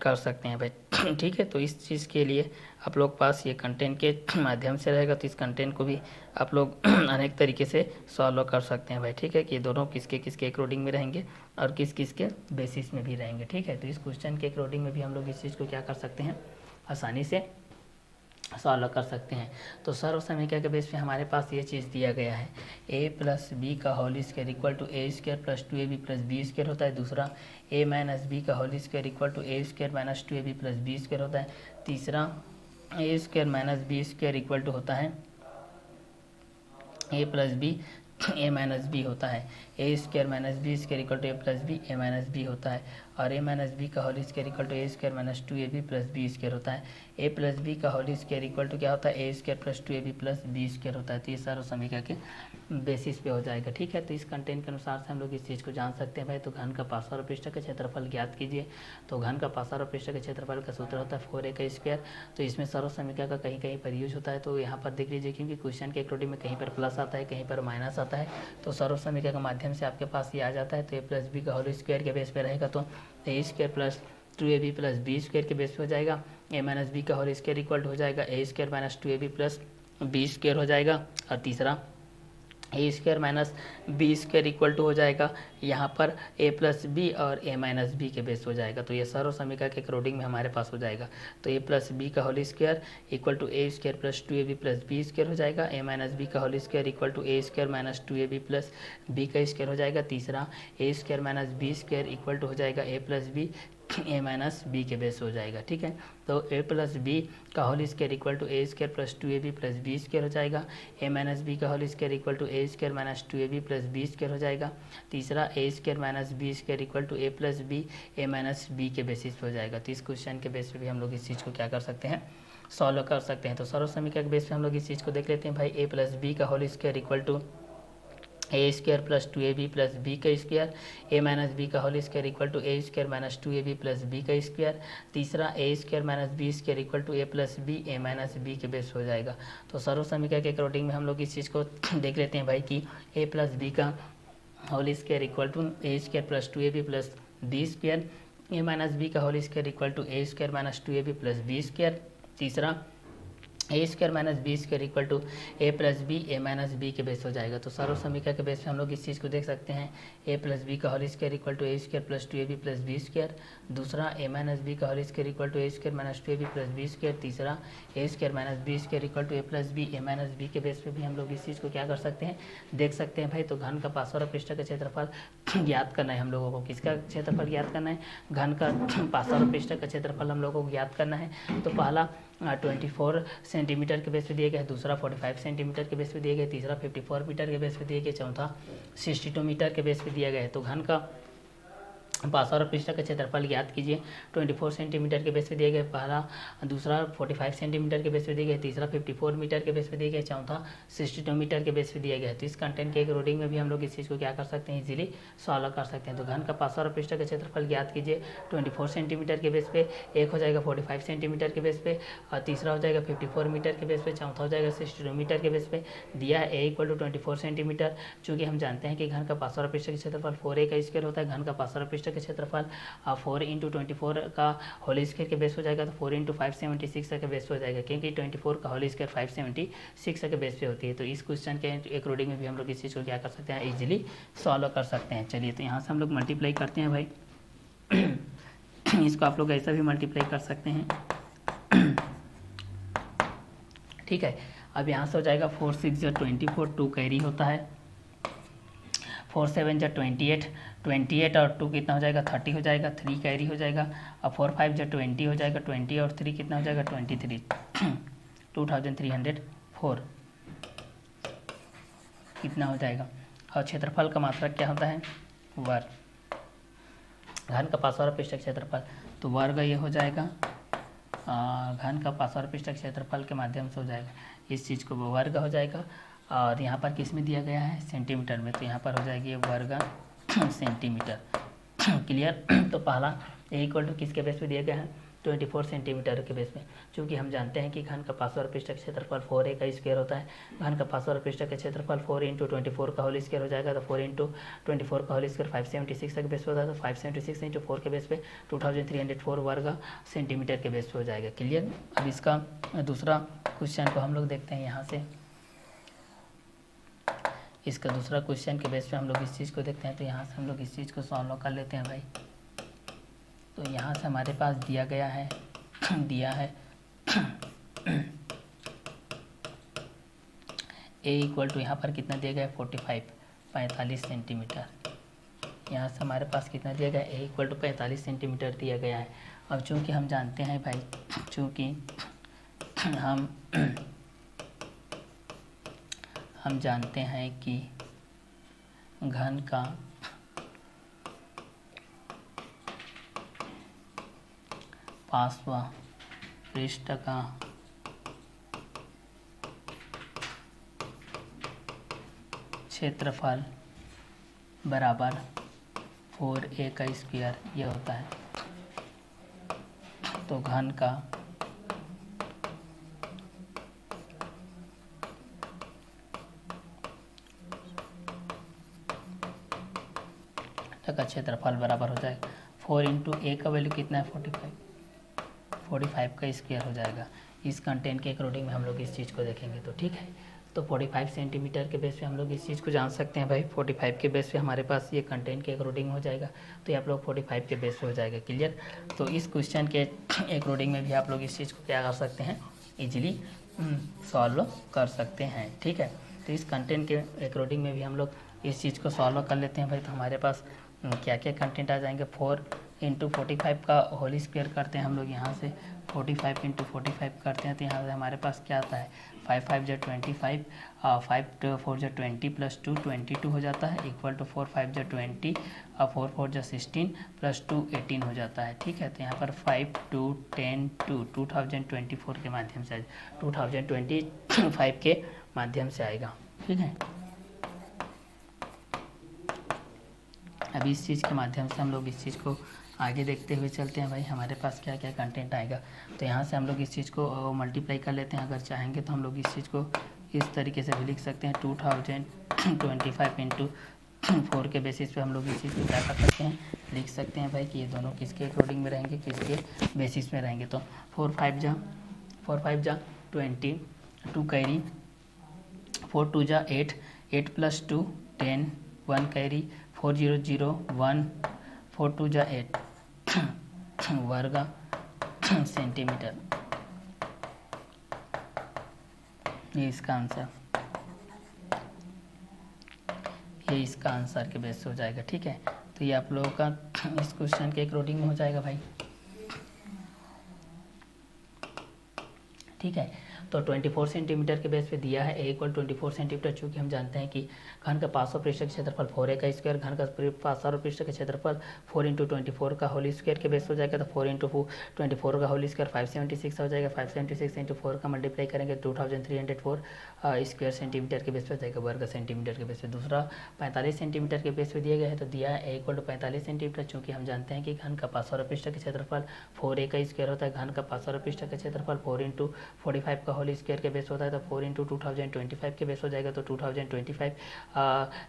कर सकते हैं भाई। ठीक है, तो इस चीज़ के लिए आप लोग पास ये कंटेंट के माध्यम से रहेगा। तो इस कंटेंट को भी आप लोग अनेक तरीके से सॉल्व कर सकते हैं भाई। ठीक है, कि दोनों किसके किसके अकॉर्डिंग में रहेंगे और किस किस के बेसिस में भी रहेंगे। ठीक है, तो इस क्वेश्चन के अकॉर्डिंग में भी हम लोग इस चीज़ को क्या कर सकते हैं, आसानी से सॉल्व कर सकते हैं। तो सर्व समीकरण के बेस पे हमारे पास ये चीज़ दिया गया है, ए प्लस बी का whole square equal to A square plus 2ab plus B square होता है। दूसरा ए माइनस बी का whole square equal to A square minus 2ab plus B square होता है। तीसरा ए square minus B square equal to होता है ए प्लस बी ए माइनस बी होता है। ए square minus B square equal to A plus B A minus B होता है। और ए माइनस बी का whole square equal to A square minus 2ab plus B square होता है। ए प्लस बी का होल स्क्वायर इक्वल टू क्या होता है, ए square plus 2ab plus B square होता है। तो ये सारा समीकरण के बेसिस पे हो जाएगा। ठीक है, तो इस कंटेंट के अनुसार से हम लोग इस चीज़ को जान सकते हैं भाई। तो घन का पार्श्व और पृष्ठ का क्षेत्रफल ज्ञात कीजिए। तो घन का पार्श्व और पृष्ठ के क्षेत्रफल का सूत्र होता है 4a का स्क्वायर। तो इसमें सर्व समीकरण का कहीं कहीं पर यूज होता है, तो यहाँ पर देख लीजिए, क्योंकि क्वेश्चन के अकॉर्डिंग में कहीं पर प्लस आता है, कहीं पर माइनस आता है। तो सर्व समीकरण के माध्यम से आपके पास ये आ जाता है। तो ए प्लस बी का होल स्क्वायर के बेस पे रहेगा, तो A square plus 2ab plus B square के बेस पे हो जाएगा। ए माइनस बी का होल स्क्वायर इक्वल हो जाएगा A square minus 2ab plus B square हो जाएगा। और तीसरा ए square minus B square equal to हो जाएगा यहाँ पर ए प्लस बी और ए माइनस बी के बेस हो जाएगा। तो ये सर्व समीकरण के अकॉर्डिंग में हमारे पास हो जाएगा। तो ए प्लस बी का whole square equal to A square plus 2ab plus B square हो जाएगा। ए माइनस बी का whole square equal to A square minus 2ab plus B का स्क्वायर हो जाएगा। तीसरा ए square minus B square equal to हो जाएगा A plus B A minus B के बेस हो जाएगा। ठीक है, तो ए प्लस बी का whole square equal to A square plus 2ab plus B square हो जाएगा। ए माइनस बी का whole square equal to A square minus 2ab plus B square हो जाएगा। तीसरा ए square minus B square equal to A plus B A minus B के बेसिस पे हो जाएगा। तो इस क्वेश्चन के बेस पे भी हम लोग इस चीज़ को क्या कर सकते हैं, सॉल्व कर सकते हैं। तो सर्व समीकरण के बेस पे हम लोग इस चीज़ को देख लेते हैं भाई। ए प्लस बी का whole square equal to A square plus 2ab plus B का स्क्वायर। ए माइनस बी का whole square equal to A square minus 2ab plus B का स्क्वायर। तीसरा ए square minus B square equal to A plus B A minus B के बेस हो जाएगा। तो सर्व समीकरण के अकॉर्डिंग में हम लोग इस चीज़ को देख लेते हैं भाई, कि ए प्लस बी का whole square equal to A square plus 2ab plus B square. A minus B का whole square equal to A square minus 2ab plus B square. तीसरा ए square minus B square equal to A plus B A minus B के बेस हो जाएगा। तो सर्व समीकरण के बेस पे हम लोग इस चीज़ को देख सकते हैं। ए प्लस बी का whole square equal to A square plus 2ab plus B square. दूसरा ए माइनस बी का whole square equal to A square minus 2ab plus B square. तीसरा ए square minus B square equal to A plus B A minus B के बेस पे भी हम लोग इस चीज़ को क्या कर सकते हैं, देख सकते हैं भाई। तो घन का पार्श्व और पृष्ठ का क्षेत्रफल ज्ञात करना है हम लोगों को। किसका क्षेत्रफल ज्ञात करना है, घन का पार्श्व और पृष्ठ का क्षेत्रफल हम लोगों को ज्ञात करना है। तो पहला 24 सेंटीमीटर के बेस पे दिए गए, दूसरा 45 सेंटीमीटर के बेस पे दिए गए, तीसरा 54 मीटर के बेस पे दिए गए, चौथा 62 मीटर के बेस पे दिया गया है। तो घन का पास और पृष्ठ का क्षेत्रफल ज्ञात कीजिए। 24 सेंटीमीटर के बेस पे दिए गए पहला, दूसरा 45 सेंटीमीटर के बेस पे दिए गए, तीसरा 54 मीटर के बेस पे दिए गए, चौथा 62 मीटर के बेस पे दिया गया है। तो इस कंटेंट के एक रूटिंग में भी हम लोग इस चीज़ को क्या कर सकते हैं, इजीली सॉल्व कर सकते हैं। तो घन का पास और पृष्ठ का क्षेत्रफल ज्ञात कीजिए। 24 सेंटीमीटर के बेस पे, एक हो जाएगा 45 सेंटीमीटर के बेस पे, और तीसरा हो जाएगा 54 मीटर के बेस पे, चौथा हो जाएगा 62 मीटर के बेस पे। दिया है ए इक्वल टू 24 सेंटीमीटर। चूँकि हम जानते हैं कि घन का पास और पृष्ठ का क्षेत्रफल 4a का स्क्वायर होता है। घन का पास और पृष्ठ का क्षेत्रफल 4 इंटू 24 का होल स्क्वायर के बेस हो जाएगा, तो 4 इंटू 576 के बेस पे हो जाएगा, क्योंकि 24 का होल स्क्वायर 576 के बेस पे होती है। तो इस क्वेश्चन के अकॉर्डिंग में भी हम लोग इस चीज़ को क्या कर सकते हैं, इजीली सॉल्व कर सकते हैं। चलिए, तो यहाँ से हम लोग मल्टीप्लाई करते हैं भाई। इसको आप लोग ऐसा भी मल्टीप्लाई कर सकते हैं, ठीक है। अब यहाँ से हो जाएगा 4 6 जो 24, 2 कैरी होता है, 4 7 जो 28, 28 और 2 कितना हो जाएगा, 30 हो जाएगा, 3 कैरी हो जाएगा। और 4 5 जो 20 हो जाएगा, 20 और 3 कितना हो जाएगा, 23, 2304 कितना हो जाएगा। और क्षेत्रफल का मात्रक क्या होता है, वर्ग। घन का पास और पृष्ठ क्षेत्रफल, तो वर्ग ये हो जाएगा, घन का पास और पृष्ठ क्षेत्रफल के माध्यम से हो जाएगा, इस चीज़ को वर्ग हो जाएगा। और यहाँ पर किस में दिया गया है, सेंटीमीटर में, तो यहाँ पर हो जाएगी वर्ग सेंटीमीटर। क्लियर। तो पहला ए इक्वल टू किसके बेस पे दिया गया है, 24 सेंटीमीटर के बेस पे। चूँकि हम जानते हैं कि घन का पास और पृष्ठ का क्षेत्रफल 4a का स्क्वायर होता है। घन का पास और पृष्ठ का क्षेत्रफल 4 इंटू 24 का होल स्क्वायर हो जाएगा, तो 4 इंटू 24 का होल स्क्वायर 576 के बेस पे होता है, तो 576 इंटू 4 के बेस पे 2304 वर्ग सेंटीमीटर के बेस पे हो जाएगा। क्लियर। अब इसका दूसरा क्वेश्चन को हम लोग देखते हैं यहाँ से। इसका दूसरा क्वेश्चन के बेस पे हम लोग इस चीज़ को देखते हैं। तो यहाँ से हम लोग इस चीज़ को सॉल्व कर लेते हैं भाई। तो यहाँ से हमारे पास दिया गया है, दिया है ए इक्वल टू, यहाँ पर कितना दिया गया है, 45 सेंटीमीटर। यहाँ से हमारे पास कितना दिया गया है, ए इक्वल टू 45 सेंटीमीटर दिया गया है। अब चूँकि हम जानते हैं भाई, चूँकि हम जानते हैं कि घन का पार्श्व पृष्ठ का क्षेत्रफल बराबर 4a का स्क्वायर ये होता है। तो घन का क्षेत्रफल बराबर हो जाएगा 4 इंटू ए का वैल्यू कितना है, 45 का स्क्वायर हो जाएगा। इस कंटेंट के अकॉर्डिंग में हम लोग इस चीज़ को देखेंगे। तो ठीक है, तो 45 सेंटीमीटर के बेस पे हम लोग इस चीज़ को जान सकते हैं भाई। 45 के बेस पे हमारे पास ये कंटेंट के अकॉर्डिंग हो जाएगा, तो ये आप लोग 45 के बेस पे हो जाएगा। क्लियर। तो इस क्वेश्चन के अकॉर्डिंग में भी आप लोग इस चीज़ को क्या कर सकते हैं, इजीली सॉल्व कर सकते हैं। ठीक है, तो इस कंटेंट के अकॉर्डिंग में भी हम लोग इस चीज़ को सॉल्व कर लेते हैं भाई। तो हमारे पास क्या क्या कंटेंट आ जाएंगे, 4 इंटू 45 का होल स्क्वायर करते हैं हम लोग, यहाँ से 45 इंटू 45 करते हैं, तो यहाँ से हमारे पास क्या आता है, 5 5 जो 25, 5 4 जो 20 प्लस 2 22 हो जाता है, इक्वल टू 4 5 जो 20 और 4 4 जो 16 प्लस 2 18 हो जाता है। ठीक है, तो यहाँ पर 5 2 10 2 2024 के माध्यम से 2025 के माध्यम से आएगा। ठीक है, अभी इस चीज़ के माध्यम से हम लोग इस चीज़ को आगे देखते हुए चलते हैं भाई। हमारे पास क्या क्या कंटेंट आएगा, तो यहाँ से हम लोग इस चीज़ को मल्टीप्लाई कर लेते हैं। अगर चाहेंगे तो हम लोग इस चीज़ को इस तरीके से भी लिख सकते हैं, 2025 इंटू 4 के बेसिस पे हम लोग इस चीज़ को क्या कर सकते हैं, लिख सकते हैं भाई कि ये दोनों किसके अकॉर्डिंग में रहेंगे, किसके बेसिस में रहेंगे। तो 4 5 जा 20, 2 कैरी, 4 2 जा 8, 8 प्लस 2 10, 1 कैरी, 4 0 0 1, 4 2 जा 8 वर्ग सेंटीमीटर, ये इसका आंसर, ये इसका आंसर के बेस हो जाएगा। ठीक है, तो ये आप लोगों का इस क्वेश्चन के अकॉर्डिंग में हो जाएगा भाई। ठीक है, तो 24 सेंटीमीटर के बेस पे दिया है ए इक्वल 24 सेंटीमीटर, चूँकि हम जानते हैं कि घन का 500 पृष्ठ का क्षेत्रफल 4a का स्क्वायर, घन का 500 पृष्ठ का क्षेत्रफल 4 इंटू 24 का होल स्क्वायर के बेस हो जाएगा। तो 4 इंटू 24 का होल स्क्वायर 576 हो जाएगा। 576 इंटू 4 का मल्टीप्लाई करेंगे 2304 स्क्वायर सेंटीमीटर के बेस पे जाएगा, वर्ग सेंटीमीटर के बेस पे। दूसरा 45 सेंटीमीटर के बेस पे दिया गया है, तो दिया है ए इक्वल टू 45 सेंटीमीटर, चूँकि हम जानते हैं कि घन का 500 पृष्ठ का क्षेत्रफल 4a का स्क्वायर होता है। घन का 500 पृष्ठ का क्षेत्रफल 4 इंटू 45 का होल स्क्वायर के बेस होता है, तो 4 इंटू 2025 के बेस हो जाएगा। तो 2025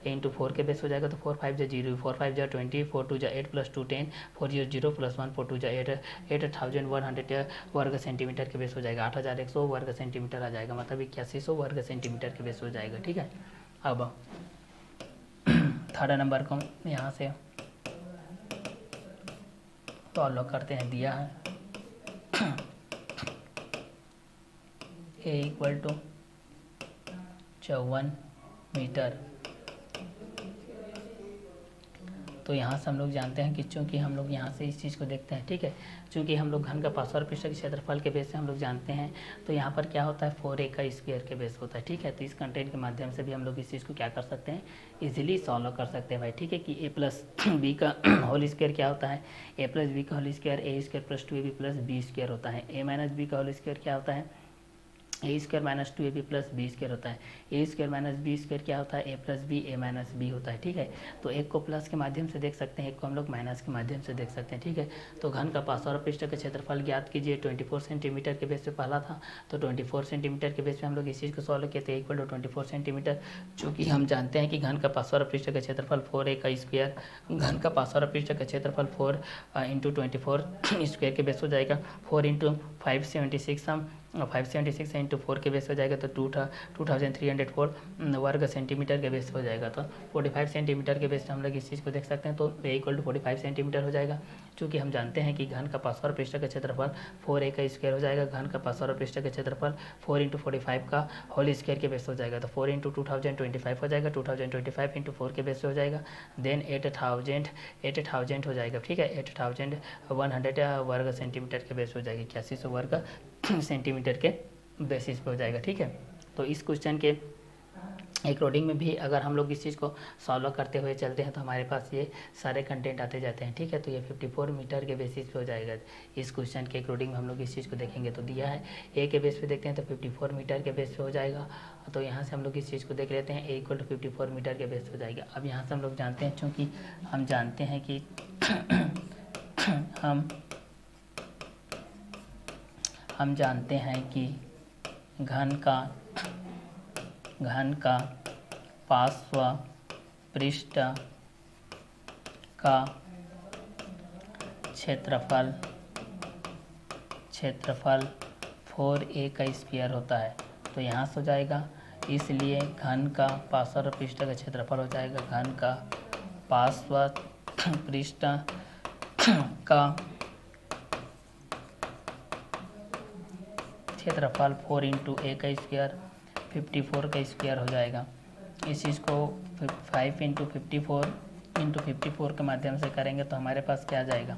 इंटू 4 के बेस हो जाएगा। तो 4 5 जा 0, 4 5 जा 20, 4 2 जा 8 प्लस 2 10, 4 0 0 प्लस 1, 4 2 जा 8, 8100 वर्ग सेंटीमीटर के बेस हो जाएगा। 8100 वर्ग सेंटीमीटर आ जाएगा, मतलब 8100 वर्ग सेंटीमीटर के बेस हो जाएगा। ठीक है, अब थर्ड नंबर को यहाँ से सॉल्व करते हैं। दिया है ए इक्वल टू 54 मीटर। तो यहाँ से हम लोग जानते हैं कि चूँकि हम लोग यहाँ से इस चीज़ को देखते हैं, ठीक है, चूँकि हम लोग घन का 500 पृष्ठ के क्षेत्रफल के बेस से हम लोग जानते हैं, तो यहाँ पर क्या होता है 4a का स्क्वायर के बेस होता है। ठीक है, तो इस कंटेंट के माध्यम से भी हम लोग इस चीज़ को क्या कर सकते हैं, इजीली सॉल्व कर सकते हैं भाई। ठीक है, कि a प्लस बी का होल स्क्वायर क्या होता है, a प्लस बी का whole square a square plus 2ab plus B square होता है। a माइनस बी का होल स्क्वायर क्या होता है, ए square minus 2ab plus B square होता है। ए स्क्वायर माइनस बी स्क्वायर क्या होता है, ए प्लस बी ए माइनस बी होता है। ठीक है, तो एक को प्लस के माध्यम से देख सकते हैं, एक को हम लोग माइनस के माध्यम से देख सकते हैं। ठीक है, तो घन का 500 पृष्ठ का क्षेत्रफल ज्ञात कीजिए। 24 सेंटीमीटर के बेस पे पहला था, तो 24 सेंटीमीटर के बेस पे हम लोग इस चीज़ को सॉल्व किए थे, इक्वल टू 24 सेंटीमीटर। चूँकि हम जानते हैं कि घन का 500 पृष्ठ का क्षेत्रफल 4a का स्क्वायर, घन का 500 पृष्ठ का क्षेत्रफल 4 इंटू 24 स्क्वायर के बेस हो जाएगा। 4 इंटू 576 हम 576 इंटू 4 के बेस हो जाएगा, तो 2304 वर्ग सेंटीमीटर के बेस हो जाएगा। तो 45 सेंटीमीटर के बेस से हम लोग इस चीज़ को देख सकते हैं, तो ए इक्वल टू 45 सेंटीमीटर हो जाएगा। चूँकि हम जानते हैं कि घन का 500 पृष्ठ का क्षेत्रफल 4a का स्क्वायर हो जाएगा। घन का 500 पृष्ठ का क्षेत्रफल 4 इंटू 45 का होल स्क्वायर के बेस हो जाएगा, तो 4 इंटू 2025 हो जाएगा। 2025 इंटू 4 के बेस हो जाएगा, देन 8000 हो जाएगा। ठीक है, 8100 वर्ग सेंटीमीटर के बेस हो जाएगी, 8100 वर्ग सेंटीमीटर के बेसिस पे हो जाएगा। ठीक है, तो इस क्वेश्चन के अकॉर्डिंग में भी अगर हम लोग इस चीज़ को सॉल्व करते हुए चलते हैं, तो हमारे पास ये सारे कंटेंट आते जाते हैं। ठीक है, तो ये 54 मीटर के बेसिस पे हो जाएगा। इस क्वेश्चन के अकॉर्डिंग में हम लोग इस चीज़ को देखेंगे, तो दिया है ए के बेस पे देखते हैं, तो 54 मीटर के बेस पे हो जाएगा। तो यहाँ से हम लोग इस चीज़ को देख लेते हैं, ए इक्वल टू 54 मीटर के बेस पे हो जाएगा। अब यहाँ से हम लोग जानते हैं, चूँकि हम जानते हैं कि हम जानते हैं कि घन का 500 पृष्ठ का क्षेत्रफल 4a का स्क्वायर होता है। तो यहाँ से हो जाएगा, इसलिए घन का 500 पृष्ठ का क्षेत्रफल हो जाएगा, घन का 500 पृष्ठ का क्षेत्रफल 4 इंटू ए का स्क्वायर 54 का स्क्वायर हो जाएगा। इस चीज़ को 5 इंटू 54 के माध्यम से करेंगे, तो हमारे पास क्या आ जाएगा,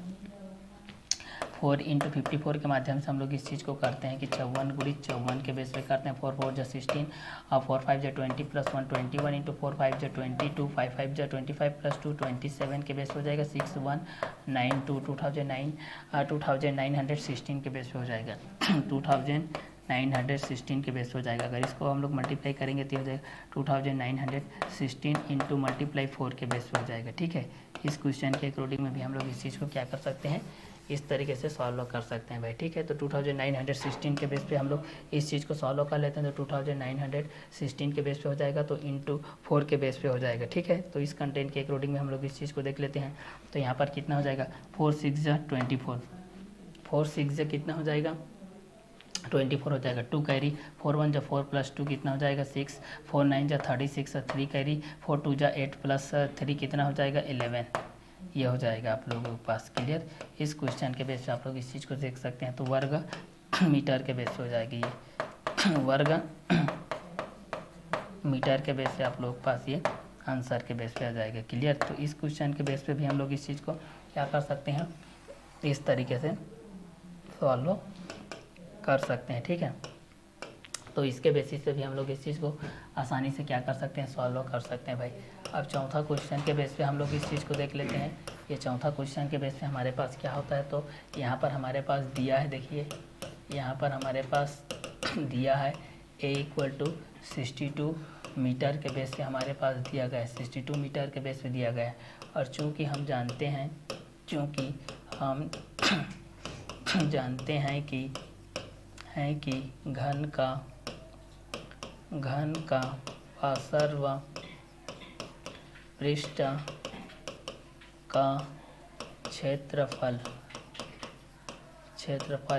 4 इंटू 54 के माध्यम से हम लोग इस चीज़ को करते हैं कि 54 गुणित 54 के बेस पे करते हैं। 4 4 जा 16 और 4 5 जा 20 प्लस 1 21 इंटू 4 5 जा 22 5 5 जा 25 प्लस 2 27 के बेस हो जाएगा। 6192 2916 के बेस पे हो जाएगा। 2916 के बेस हो जाएगा। अगर इसको हम लोग मल्टीप्लाई करेंगे तो हो जाएगा 2916 इंटू मल्टीप्लाई 4 के बेस पे हो जाएगा। ठीक है, इस क्वेश्चन के अकॉर्डिंग में भी हम लोग इस चीज़ को क्या कर सकते हैं, इस तरीके से सॉल्व कर सकते हैं भाई। ठीक है, तो 2916 के बेस पे हम लोग इस चीज़ को सॉल्व कर लेते हैं, तो 2916 के बेस पे हो जाएगा, तो इंटू 4 के बेस पे हो जाएगा। ठीक है, तो इस कंटेंट के अकॉर्डिंग में हम लोग इस चीज़ को देख लेते हैं, तो यहाँ पर कितना हो जाएगा, 4 6 जा 24, 4 6 जा कितना हो जाएगा 24 हो जाएगा। 2 कैरी, 4 1 जा 4 प्लस 2 कितना हो जाएगा 6, 4 9 जा 36, 3 कैरी, 4 2 जा 8 प्लस 3 कितना हो जाएगा 11। ये हो जाएगा आप लोगों के पास क्लियर। इस क्वेश्चन के बेस पे आप लोग इस चीज़ को देख सकते हैं, तो वर्ग मीटर के बेस पे हो जाएगी ये वर्ग मीटर के बेस पे आप लोग के पास ये आंसर के बेस पे आ जाएगा क्लियर। तो इस क्वेश्चन के बेस पे भी हम लोग इस चीज़ को क्या कर सकते हैं, इस तरीके से सॉल्व कर सकते हैं। ठीक है, तो इसके बेसिस पे भी हम लोग इस चीज़ को आसानी से क्या कर सकते हैं, सॉल्व कर सकते हैं भाई। अब चौथा क्वेश्चन के बेस पे हम लोग इस चीज़ को देख लेते हैं। ये चौथा क्वेश्चन के बेस पे हमारे पास क्या होता है, तो यहाँ पर हमारे पास दिया है, देखिए यहाँ पर हमारे पास दिया है a = 62 मीटर के बेस पे हमारे पास दिया गया है, 62 मीटर के बेस पे दिया गया है। और चूँकि हम जानते हैं कि घन का पार्श्व व पृष्ठ का क्षेत्रफल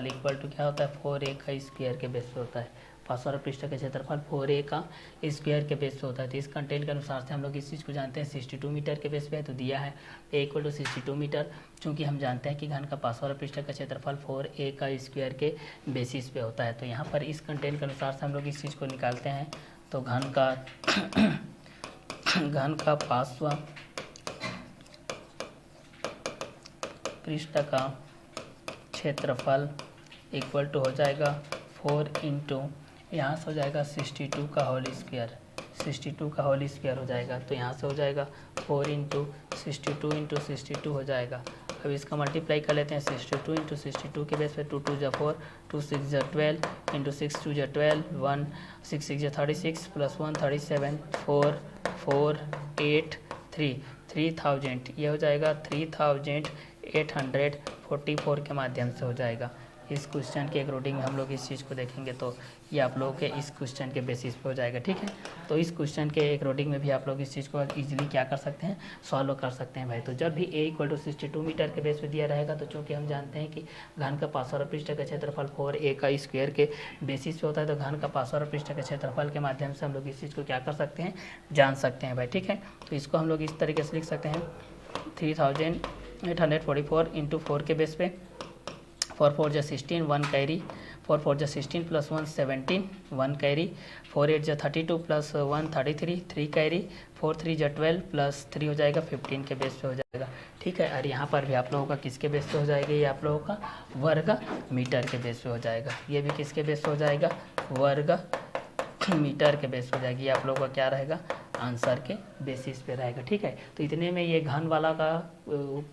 इक्वल टू क्या होता है, 4a का स्क्वायर के बेस पे होता है। पार्श्व और पृष्ठ का क्षेत्रफल 4a का स्क्वायर के बेस पे होता है। तो इस कंटेंट के अनुसार से हम लोग इस चीज़ को जानते हैं, 62 मीटर के बेस पे है, तो दिया है a = 62 मीटर। चूँकि हम जानते हैं कि घन का पार्श्व और पृष्ठ का क्षेत्रफल 4a का स्क्वायर के बेसिस पे होता है। तो यहाँ पर इस कंटेंट के अनुसार से हम लोग इस चीज़ को निकालते हैं। तो घन का पार्श्व पृष्ठ का क्षेत्रफल इक्वल टू हो जाएगा 4 इंटू यहाँ से हो जाएगा 62 का होल स्क्वायर, 62 का होल स्क्वायर हो जाएगा। तो यहाँ से हो जाएगा 4 इंटू 62 हो जाएगा। अब इसका मल्टीप्लाई कर लेते हैं, 62 इंटू 62 के बेस पे 2 2 = 4, 2 6 = 12 इंटू 6 2 = 12, 1 6 6 = 36 प्लस 1 37, 4 4 8 3 3000, ये हो जाएगा 3844 के माध्यम से हो जाएगा। इस क्वेश्चन के अकॉर्डिंग हम लोग इस चीज़ को देखेंगे तो ये आप लोगों के इस क्वेश्चन के बेसिस पे हो जाएगा, ठीक है। तो इस क्वेश्चन के अकॉर्डिंग में भी आप लोग इस चीज़ को इजीली क्या कर सकते हैं, सॉल्व कर सकते हैं भाई। तो जब भी a = 62 मीटर के बेस पे दिया रहेगा, तो चूँकि हम जानते हैं कि घन का पार्श्व और पृष्ठ का क्षेत्रफल 4a का स्क्वायर के बेसिस पे होता है, तो घन का पार्श्व और पृष्ठ के क्षेत्रफल के माध्यम से हम लोग इस चीज़ को क्या कर सकते हैं, जान सकते हैं भाई, ठीक है। तो इसको हम लोग इस तरीके से लिख सकते हैं, 3844 इंटू 4 के बेस पे, 4 4 = 16, 1 carry, 4 4 = 16 plus 1 17, 1 carry, 4 8 = 32 plus 1 33, 3 carry, 4 3 = 12 plus 3 हो जाएगा 15 के बेस पे हो जाएगा, ठीक है। और यहाँ पर भी आप लोगों का किसके बेस पे हो जाएगा, ये आप लोगों का वर्ग मीटर के बेस पे हो जाएगा। ये भी किसके बेस पे हो जाएगा, वर्ग मीटर के बेस पे हो जाएगी। ये आप लोगों का क्या रहेगा, आंसर के बेसिस पे रहेगा, ठीक है। तो इतने में ये घन वाला का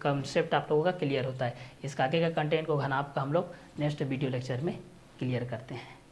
कंसेप्ट आप लोगों का क्लियर होता है। इसका आगे का कंटेंट को घनाभ का हम लोग नेक्स्ट वीडियो लेक्चर में क्लियर करते हैं।